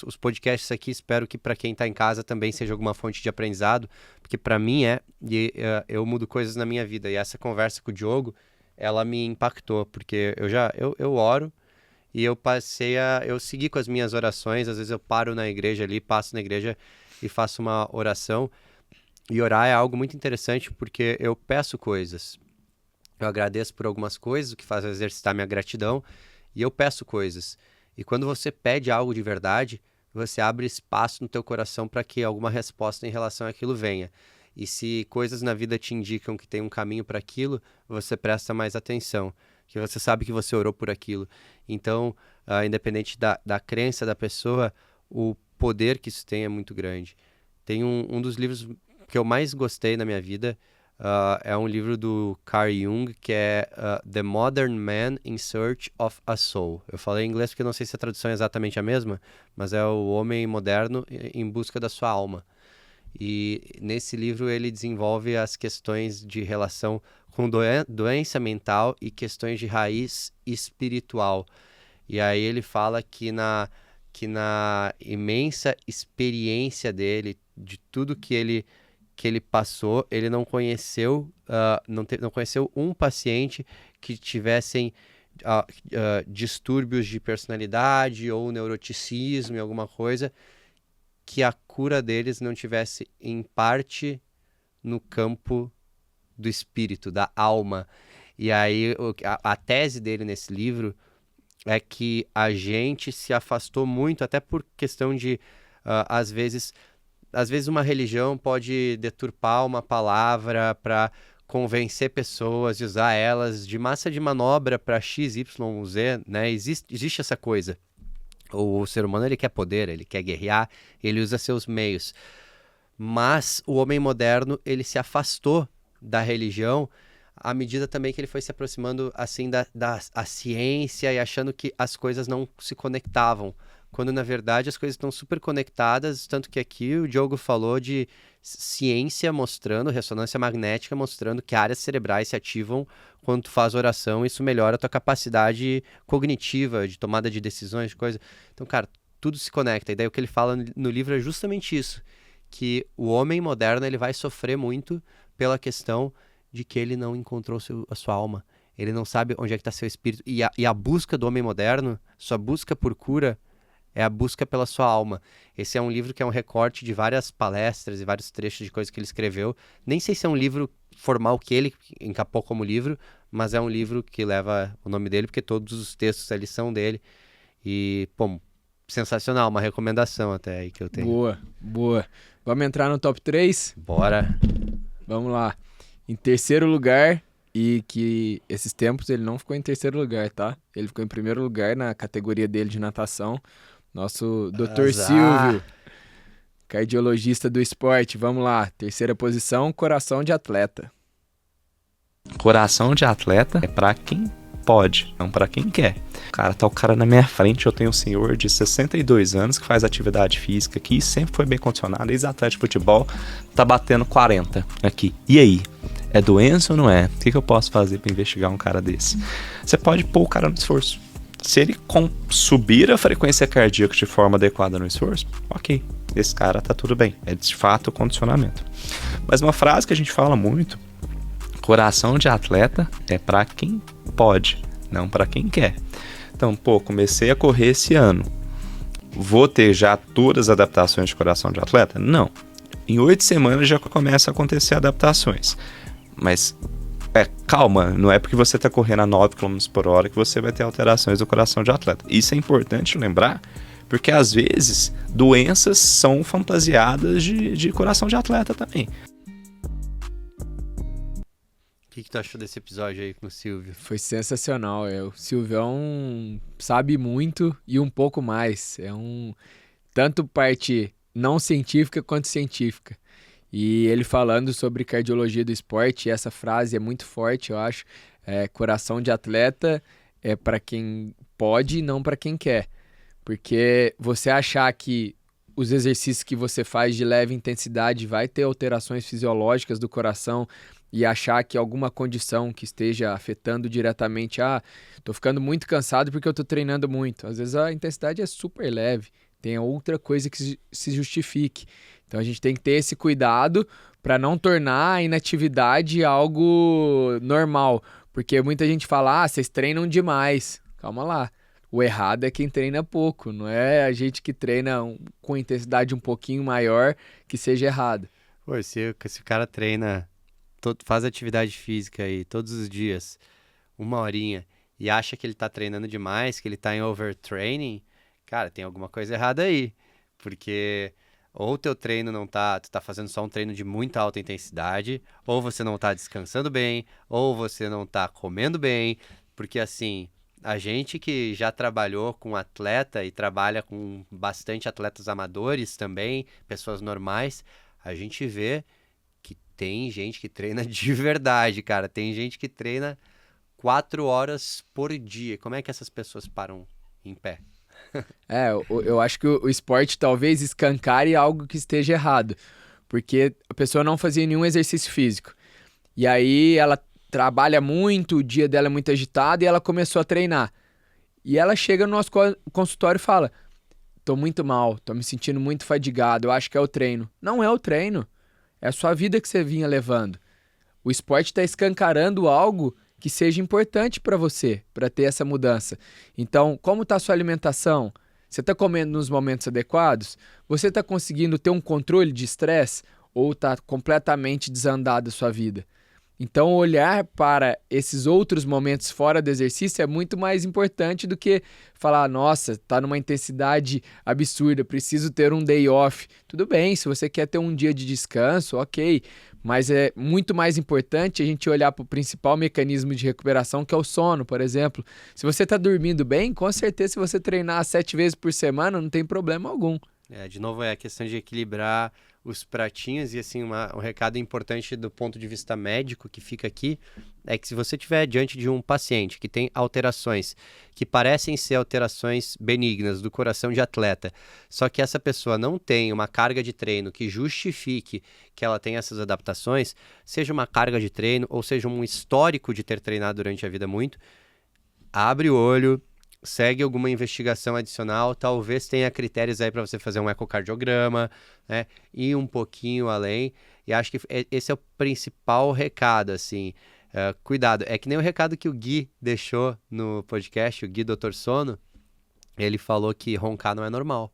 os podcasts aqui, espero que para quem está em casa também seja alguma fonte de aprendizado, porque para mim eu mudo coisas na minha vida, e essa conversa com o Diogo, ela me impactou, porque eu oro e eu segui com as minhas orações. Às vezes eu paro na igreja ali, passo na igreja e faço uma oração. E orar é algo muito interessante porque eu peço coisas. Eu agradeço por algumas coisas, o que faz exercitar minha gratidão, e eu peço coisas. E quando você pede algo de verdade, você abre espaço no teu coração para que alguma resposta em relação àquilo venha. E se coisas na vida te indicam que tem um caminho para aquilo, você presta mais atenção, que você sabe que você orou por aquilo. Então, independente da crença da pessoa, o poder que isso tem é muito grande. Tem um dos livros que eu mais gostei na minha vida, é um livro do Carl Jung, que é The Modern Man in Search of a Soul. Eu falei em inglês porque não sei se a tradução é exatamente a mesma, mas é o homem moderno em busca da sua alma. E nesse livro ele desenvolve as questões de relação com doença mental e questões de raiz espiritual. E aí ele fala que na imensa experiência dele, de tudo que ele passou, ele não conheceu um paciente que tivessem distúrbios de personalidade ou neuroticismo e alguma coisa, que a cura deles não tivesse em parte no campo do espírito, da alma. E aí a tese dele nesse livro é que a gente se afastou muito, até por questão de, às vezes uma religião pode deturpar uma palavra para convencer pessoas e usar elas de massa de manobra para X, Y, Z, né? Existe essa coisa. O ser humano, ele quer poder, ele quer guerrear, ele usa seus meios. Mas o homem moderno, ele se afastou da religião, à medida também que ele foi se aproximando assim da a ciência e achando que as coisas não se conectavam, quando na verdade as coisas estão super conectadas, tanto que aqui o Diogo falou de ciência mostrando, ressonância magnética mostrando que áreas cerebrais se ativam quando tu faz oração, isso melhora a tua capacidade cognitiva, de tomada de decisões, de coisa. Então, cara, tudo se conecta. E daí o que ele fala no livro é justamente isso, que o homem moderno ele vai sofrer muito pela questão de que ele não encontrou a sua alma. Ele não sabe onde é que está seu espírito. E a busca do homem moderno, sua busca por cura, é a busca pela sua alma. Esse é um livro que é um recorte de várias palestras e vários trechos de coisas que ele escreveu. Nem sei se é um livro formal que ele encapou como livro, mas é um livro que leva o nome dele, porque todos os textos ali são dele. E, pô, sensacional, uma recomendação até aí que eu tenho. Boa, boa. Vamos entrar no top 3? Bora. Vamos lá. Em terceiro lugar, e que esses tempos ele não ficou em terceiro lugar, tá? Ele ficou em primeiro lugar na categoria dele de natação. Nosso Dr. Silvio, cardiologista do esporte. Vamos lá. Terceira posição, coração de atleta. Coração de atleta é pra quem pode, não pra quem quer. O cara na minha frente, eu tenho um senhor de 62 anos que faz atividade física aqui, sempre foi bem condicionado, ex-atleta de futebol, tá batendo 40 aqui. E aí? É doença ou não é? O que eu posso fazer pra investigar um cara desse? Você pode pôr o cara no esforço. Se ele subir a frequência cardíaca de forma adequada no esforço, ok, esse cara tá tudo bem. É de fato o condicionamento. Mas uma frase que a gente fala muito, coração de atleta é pra quem pode, não pra quem quer. Então, comecei a correr esse ano. Vou ter já todas as adaptações de coração de atleta? Não. Em 8 semanas já começa a acontecer adaptações. Mas calma, não é porque você está correndo a 9 km por hora que você vai ter alterações do coração de atleta. Isso é importante lembrar, porque às vezes doenças são fantasiadas de coração de atleta também. O que tu achou desse episódio aí com o Silvio? Foi sensacional. O Silvião sabe muito e um pouco mais. É tanto parte não científica quanto científica. E ele falando sobre cardiologia do esporte, essa frase é muito forte, eu acho. Coração de atleta é para quem pode e não para quem quer. Porque você achar que os exercícios que você faz de leve intensidade vai ter alterações fisiológicas do coração e achar que alguma condição que esteja afetando diretamente, tô ficando muito cansado porque eu tô treinando muito. Às vezes a intensidade é super leve, tem outra coisa que se justifique. Então a gente tem que ter esse cuidado para não tornar a inatividade algo normal. Porque muita gente fala, vocês treinam demais. Calma lá. O errado é quem treina pouco, não é a gente que treina com intensidade um pouquinho maior que seja errado. Pô, se o cara treina, faz atividade física aí todos os dias, 1 horinha, e acha que ele tá treinando demais, que ele tá em overtraining, cara, tem alguma coisa errada aí. Porque ou teu treino não tá, tu tá fazendo só um treino de muita alta intensidade, ou você não tá descansando bem, ou você não tá comendo bem, porque assim, a gente que já trabalhou com atleta e trabalha com bastante atletas amadores também, pessoas normais, a gente vê que tem gente que treina de verdade, cara, tem gente que treina 4 horas por dia. Como é que essas pessoas param em pé? Eu acho que o esporte talvez escancare algo que esteja errado, porque a pessoa não fazia nenhum exercício físico, e aí ela trabalha muito, o dia dela é muito agitado e ela começou a treinar, e ela chega no nosso consultório e fala, tô muito mal, tô me sentindo muito fadigado, eu acho que é o treino. Não é o treino, é a sua vida que você vinha levando. O esporte está escancarando algo que seja importante para você, para ter essa mudança. Então, como está a sua alimentação? Você está comendo nos momentos adequados? Você está conseguindo ter um controle de estresse? Ou está completamente desandada a sua vida? Então, olhar para esses outros momentos fora do exercício é muito mais importante do que falar, nossa, está numa intensidade absurda, preciso ter um day off. Tudo bem, se você quer ter um dia de descanso, ok. Mas é muito mais importante a gente olhar para o principal mecanismo de recuperação, que é o sono, por exemplo. Se você está dormindo bem, com certeza se você treinar 7 vezes por semana, não tem problema algum. De novo, é a questão de equilibrar os pratinhos e, assim, um recado importante do ponto de vista médico que fica aqui é que se você estiver diante de um paciente que tem alterações que parecem ser alterações benignas do coração de atleta, só que essa pessoa não tem uma carga de treino que justifique que ela tenha essas adaptações, seja uma carga de treino ou seja um histórico de ter treinado durante a vida muito, abre o olho, segue alguma investigação adicional, talvez tenha critérios aí para você fazer um ecocardiograma, né, ir um pouquinho além, e acho que esse é o principal recado, assim, cuidado, é que nem o recado que o Gui deixou no podcast, o Gui Dr. Sono, ele falou que roncar não é normal,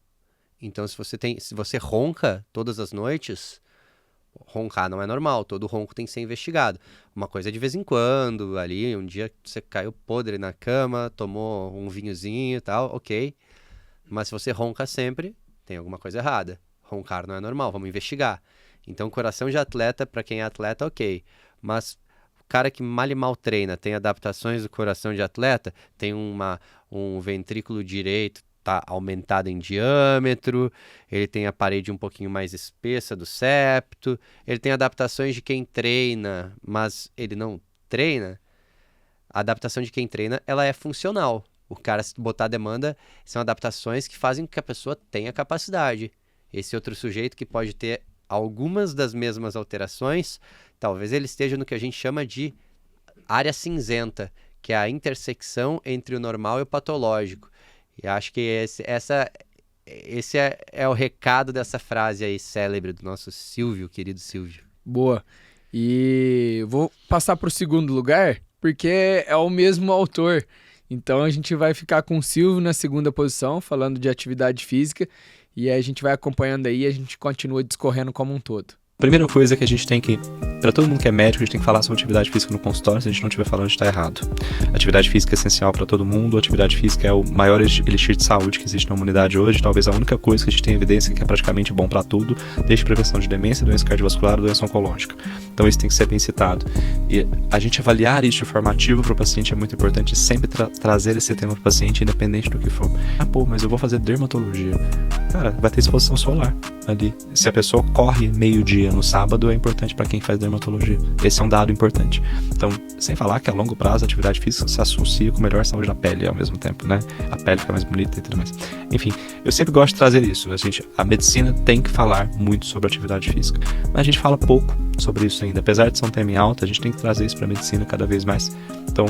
então se você ronca todas as noites, roncar não é normal, todo ronco tem que ser investigado. Uma coisa é de vez em quando, ali, um dia você caiu podre na cama, tomou um vinhozinho e tal, ok. Mas se você ronca sempre, tem alguma coisa errada. Roncar não é normal, vamos investigar. Então, coração de atleta, para quem é atleta, ok. Mas o cara que mal e mal treina, tem adaptações do coração de atleta, tem um ventrículo direito, tá aumentado em diâmetro, ele tem a parede um pouquinho mais espessa do septo, ele tem adaptações de quem treina, mas ele não treina. A adaptação de quem treina, ela é funcional. O cara, se botar demanda, são adaptações que fazem com que a pessoa tenha capacidade. Esse outro sujeito que pode ter algumas das mesmas alterações, talvez ele esteja no que a gente chama de área cinzenta, que é a intersecção entre o normal e o patológico. E acho que esse é o recado dessa frase aí célebre do nosso Silvio, querido Silvio. Boa. E vou passar para o segundo lugar, porque é o mesmo autor. Então a gente vai ficar com o Silvio na segunda posição, falando de atividade física, e aí a gente vai acompanhando aí e a gente continua discorrendo como um todo. Primeira coisa que a gente tem que, para todo mundo que é médico, a gente tem que falar sobre atividade física no consultório. Se a gente não estiver falando, a gente está errado. Atividade física é essencial para todo mundo. Atividade física é o maior elixir de saúde que existe na humanidade hoje. Talvez a única coisa que a gente tem evidência que é praticamente bom para tudo, desde prevenção de demência, doença cardiovascular, doença oncológica. Então isso tem que ser bem citado. E a gente avaliar isso de forma ativa para o paciente é muito importante. Sempre trazer esse tema para o paciente, independente do que for. Mas eu vou fazer dermatologia. Cara, vai ter exposição solar ali. Se a pessoa corre meio-dia no sábado, é importante para quem faz dermatologia. Esse é um dado importante. Então, sem falar que a longo prazo a atividade física se associa com melhor saúde da pele ao mesmo tempo, né? A pele fica mais bonita e tudo mais. Enfim, eu sempre gosto de trazer isso. A medicina tem que falar muito sobre atividade física, mas a gente fala pouco sobre isso ainda. Apesar de ser um tema em alta, a gente tem que trazer isso para a medicina cada vez mais. Então,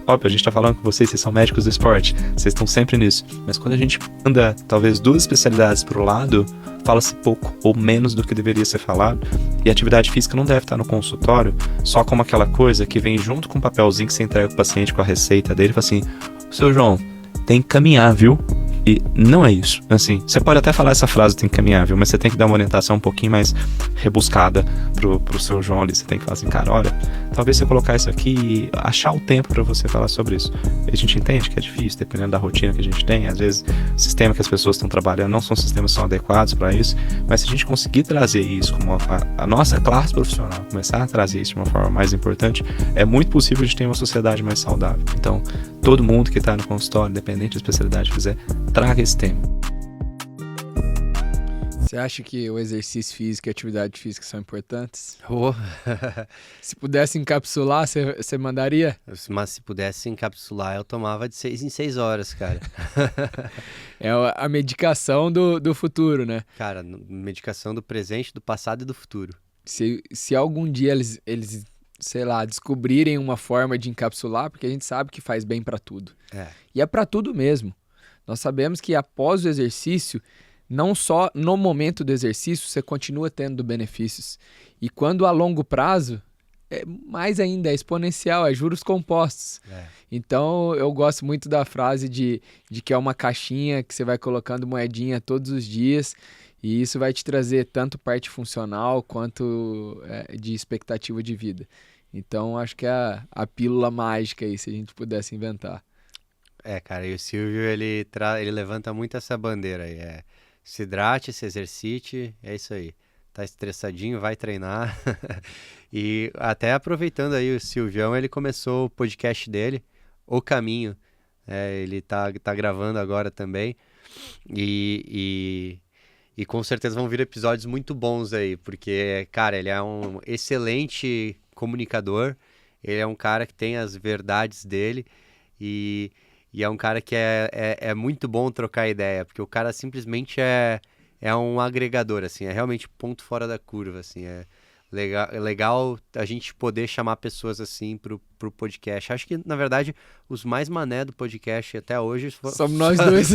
óbvio, a gente tá falando com vocês são médicos do esporte, vocês estão sempre nisso. Mas quando a gente anda, talvez, 2 especialidades pro lado, fala-se pouco ou menos do que deveria ser falado. E a atividade física não deve estar no consultório só como aquela coisa que vem junto com o papelzinho que você entrega pro paciente com a receita dele e fala assim: seu João, tem que caminhar, viu? E não é isso. Assim, você pode até falar essa frase, tem que caminhar, viu? Mas você tem que dar uma orientação um pouquinho mais rebuscada pro seu João ali. Você tem que falar assim, cara, olha, talvez você colocar isso aqui e achar o tempo para você falar sobre isso. A gente entende que é difícil, dependendo da rotina que a gente tem. Às vezes, o sistema que as pessoas estão trabalhando não são sistemas que são adequados para isso. Mas se a gente conseguir trazer isso como a nossa classe profissional, começar a trazer isso de uma forma mais importante, é muito possível a gente ter uma sociedade mais saudável. Então, todo mundo que está no consultório, independente da especialidade que fizer, traga esse tema. Você acha que o exercício físico e a atividade física são importantes? Oh. Se pudesse encapsular, você mandaria? Mas se pudesse encapsular, eu tomava de 6 em 6 horas, cara. É a medicação do futuro, né? Cara, medicação do presente, do passado e do futuro. Se algum dia eles, sei lá, descobrirem uma forma de encapsular, porque a gente sabe que faz bem pra tudo. E é pra tudo mesmo. Nós sabemos que após o exercício, não só no momento do exercício, você continua tendo benefícios. E quando a longo prazo, mais ainda, é exponencial, é juros compostos. Então, eu gosto muito da frase de que é uma caixinha que você vai colocando moedinha todos os dias, e isso vai te trazer tanto parte funcional quanto de expectativa de vida. Então, acho que é a pílula mágica aí, se a gente pudesse inventar. Cara, e o Silvio, ele levanta muito essa bandeira aí, se hidrate, se exercite, é isso aí. Tá estressadinho, vai treinar. E até aproveitando aí o Silvião, ele começou o podcast dele, O Caminho. Ele tá gravando agora também. E E com certeza vão vir episódios muito bons aí, porque, cara, ele é um excelente comunicador, ele é um cara que tem as verdades dele e é um cara que é muito bom trocar ideia, porque o cara simplesmente é um agregador, assim, é realmente ponto fora da curva, assim, é legal a gente poder chamar pessoas assim pro podcast. Acho que, na verdade, os mais mané do podcast até hoje... Somos nós dois.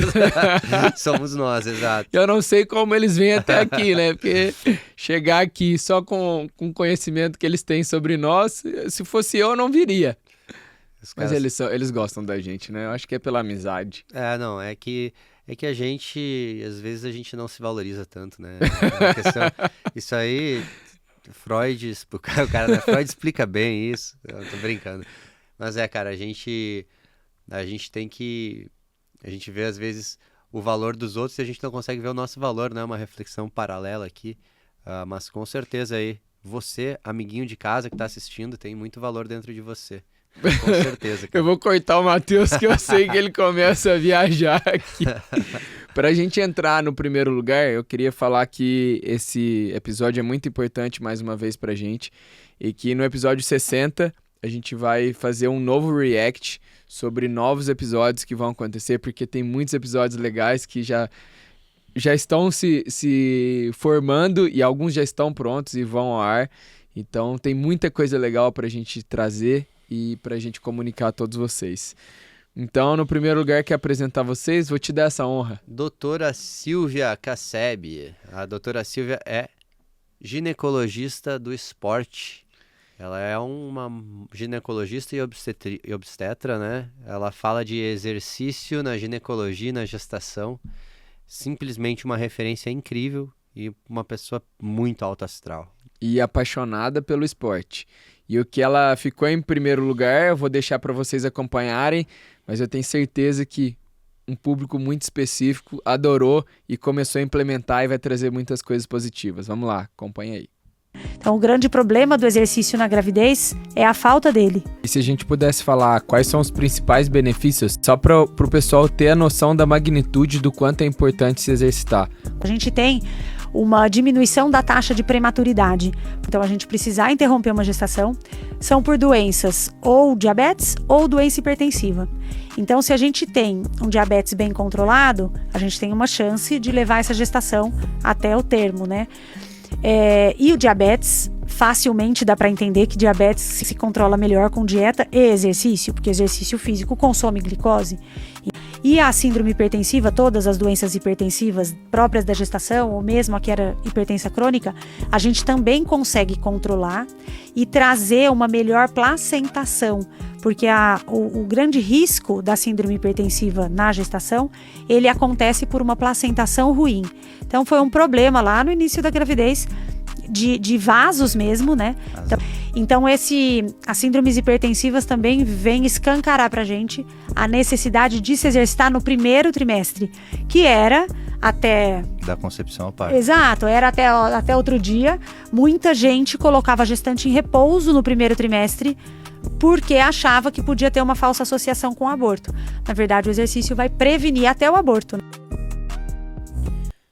Somos nós, exato. Eu não sei como eles vêm até aqui, né? Porque chegar aqui só com o conhecimento que eles têm sobre nós, se fosse eu não viria. Mas eles gostam da gente, né? Eu acho que é pela amizade. Não, é que a gente, às vezes a gente não se valoriza tanto, né? É questão, isso aí... Freud explica bem isso, eu tô brincando. Mas cara, a gente tem que... A gente vê às vezes o valor dos outros e a gente não consegue ver o nosso valor, né? Uma reflexão paralela aqui. Mas com certeza aí, você, amiguinho de casa que tá assistindo, tem muito valor dentro de você. Com certeza, cara. Eu vou cortar o Matheus, que eu sei que ele começa a viajar aqui. Pra gente entrar no primeiro lugar, eu queria falar que esse episódio é muito importante mais uma vez pra gente, e que no episódio 60 a gente vai fazer um novo react sobre novos episódios que vão acontecer, porque tem muitos episódios legais que já estão se formando e alguns já estão prontos e vão ao ar. Então tem muita coisa legal pra gente trazer e pra gente comunicar a todos vocês. Então, no primeiro lugar que apresentar vocês, vou te dar essa honra. Doutora Silvia Casseb. A doutora Silvia é ginecologista do esporte. Ela é uma ginecologista e obstetra, né? Ela fala de exercício na ginecologia e na gestação. Simplesmente uma referência incrível e uma pessoa muito alta astral. E apaixonada pelo esporte. E o que ela ficou em primeiro lugar, eu vou deixar para vocês acompanharem, mas eu tenho certeza que um público muito específico adorou e começou a implementar e vai trazer muitas coisas positivas. Vamos lá, acompanha aí. Então, o grande problema do exercício na gravidez é a falta dele. E se a gente pudesse falar quais são os principais benefícios, só para o pessoal ter a noção da magnitude do quanto é importante se exercitar. A gente tem uma diminuição da taxa de prematuridade. Então, a gente precisar interromper uma gestação são por doenças ou diabetes ou doença hipertensiva. Então, se a gente tem um diabetes bem controlado, a gente tem uma chance de levar essa gestação até o termo, né? E o diabetes, facilmente dá para entender que diabetes se controla melhor com dieta e exercício, porque exercício físico consome glicose. E a síndrome hipertensiva, todas as doenças hipertensivas próprias da gestação, ou mesmo a que era hipertensa crônica, a gente também consegue controlar e trazer uma melhor placentação, porque o grande risco da síndrome hipertensiva na gestação, ele acontece por uma placentação ruim. Então foi um problema lá no início da gravidez, de vasos mesmo, né? Então as síndromes hipertensivas também vêm escancarar pra gente a necessidade de se exercitar no primeiro trimestre, que era até... Da concepção ao parto. Exato, era até outro dia. Muita gente colocava a gestante em repouso no primeiro trimestre porque achava que podia ter uma falsa associação com o aborto. Na verdade, o exercício vai prevenir até o aborto.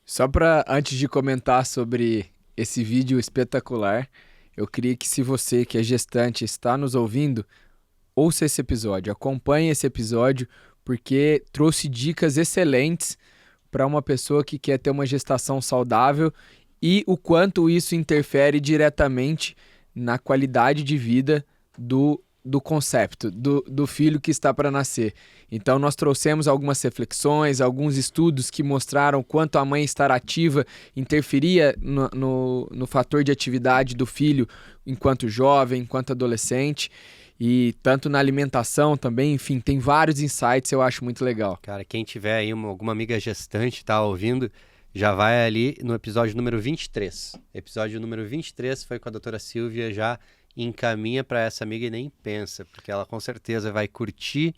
Só antes de comentar sobre esse vídeo espetacular, eu queria que, se você que é gestante está nos ouvindo, ouça esse episódio, acompanhe esse episódio, porque trouxe dicas excelentes para uma pessoa que quer ter uma gestação saudável e o quanto isso interfere diretamente na qualidade de vida do concepto, do filho que está para nascer. Então nós trouxemos algumas reflexões, alguns estudos que mostraram quanto a mãe estar ativa interferia no fator de atividade do filho enquanto jovem, enquanto adolescente, e tanto na alimentação também, enfim, tem vários insights, eu acho muito legal. Cara, quem tiver aí alguma amiga gestante, tá ouvindo, já vai ali no episódio número 23. Episódio número 23 foi com a doutora Silvia, já encaminha para essa amiga e nem pensa, porque ela com certeza vai curtir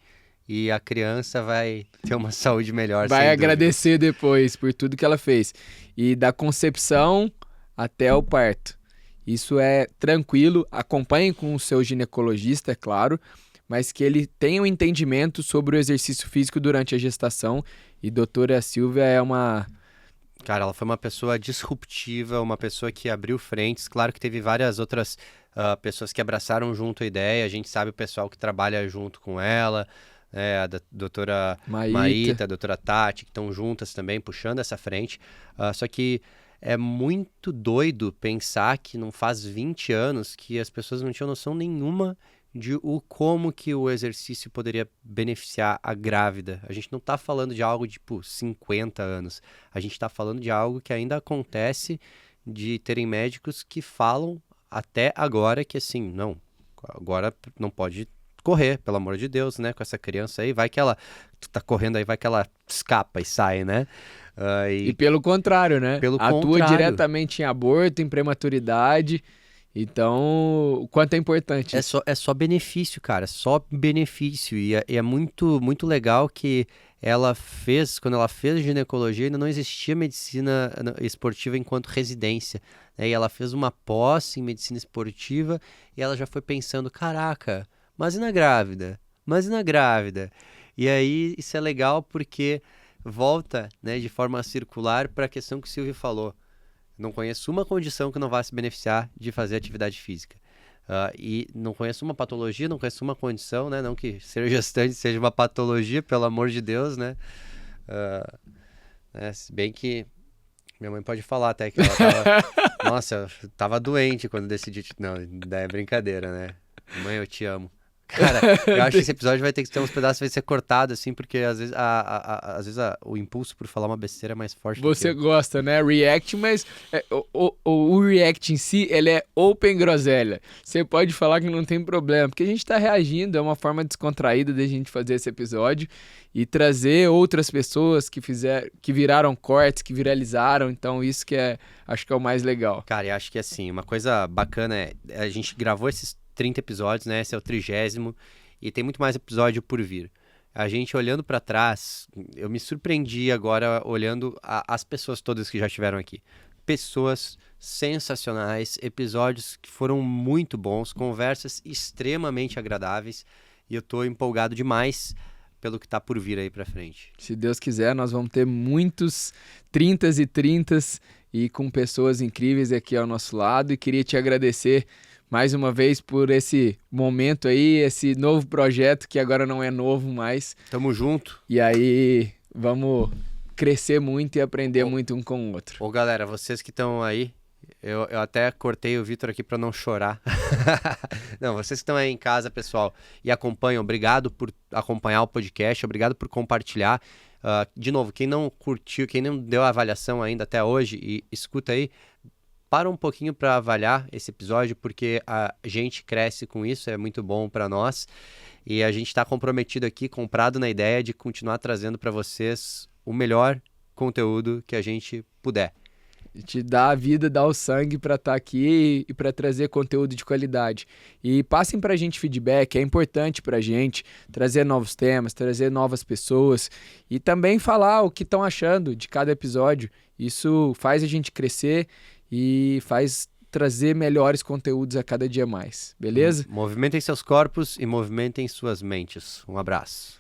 e a criança vai ter uma saúde melhor. Vai agradecer depois por tudo que ela fez. E da concepção até o parto. Isso é tranquilo, acompanhe com o seu ginecologista, é claro, mas que ele tenha um entendimento sobre o exercício físico durante a gestação. E doutora Silvia é uma Cara, ela foi uma pessoa disruptiva, uma pessoa que abriu frentes. Claro que teve várias outras pessoas que abraçaram junto a ideia. A gente sabe o pessoal que trabalha junto com ela, a doutora Maíta, a doutora Tati, que estão juntas também, puxando essa frente. Só que é muito doido pensar que não faz 20 anos que as pessoas não tinham noção nenhuma de como que o exercício poderia beneficiar a grávida. A gente não está falando de algo de, tipo, 50 anos. A gente está falando de algo que ainda acontece, de terem médicos que falam até agora que, assim, não, agora não pode correr, pelo amor de Deus, né, com essa criança aí, vai que ela, tu tá correndo aí, vai que ela escapa e sai, né? E pelo contrário, né? Atua diretamente em aborto, em prematuridade. Então, o quanto é importante. É só benefício, cara, só benefício. E é muito, muito legal que ela fez, quando ela fez ginecologia, ainda não existia medicina esportiva enquanto residência, né? E ela fez uma pós em medicina esportiva e ela já foi pensando, caraca, mas e na grávida? Mas e na grávida? E aí, isso é legal porque volta, né, de forma circular para a questão que o Silvio falou. Não conheço uma condição que não vá se beneficiar de fazer atividade física. E não conheço uma patologia, não conheço uma condição, né? Não que ser gestante seja uma patologia, pelo amor de Deus, né? Se bem que minha mãe pode falar até que ela tava... Nossa, eu tava doente quando decidi... Não, daí é brincadeira, né? Mãe, eu te amo. Cara, eu acho que esse episódio vai ter que ter uns pedaços, vai ser cortado, assim, porque às vezes, o impulso por falar uma besteira é mais forte. Você gosta, né? React, mas o React em si, ele é open groselha. Você pode falar que não tem problema, porque a gente tá reagindo, é uma forma descontraída de a gente fazer esse episódio e trazer outras pessoas que viraram cortes, que viralizaram, então isso que acho que é o mais legal. Cara, eu acho que assim, uma coisa bacana a gente gravou esses 30 episódios, né? Esse é o 30º e tem muito mais episódio por vir. A gente olhando para trás, eu me surpreendi agora olhando as pessoas todas que já estiveram aqui. Pessoas sensacionais, episódios que foram muito bons, conversas extremamente agradáveis e eu tô empolgado demais pelo que tá por vir aí pra frente. Se Deus quiser, nós vamos ter muitos 30s e 30s e com pessoas incríveis aqui ao nosso lado e queria te agradecer mais uma vez por esse momento aí, esse novo projeto que agora não é novo mais. Tamo junto. E aí vamos crescer muito e aprender muito um com o outro. Ô galera, vocês que estão aí, eu até cortei o Vitor aqui para não chorar. Não, vocês que estão aí em casa, pessoal, e acompanham, obrigado por acompanhar o podcast, obrigado por compartilhar. De novo, quem não curtiu, quem não deu a avaliação ainda até hoje, e escuta aí, para um pouquinho para avaliar esse episódio, porque a gente cresce com isso, é muito bom para nós. E a gente está comprometido aqui, comprado na ideia de continuar trazendo para vocês o melhor conteúdo que a gente puder. Te dá a vida, dá o sangue para estar aqui e para trazer conteúdo de qualidade. E passem para a gente feedback, é importante para a gente trazer novos temas, trazer novas pessoas e também falar o que estão achando de cada episódio. Isso faz a gente crescer e faz trazer melhores conteúdos a cada dia mais, beleza? Movimentem seus corpos e movimentem suas mentes. Um abraço.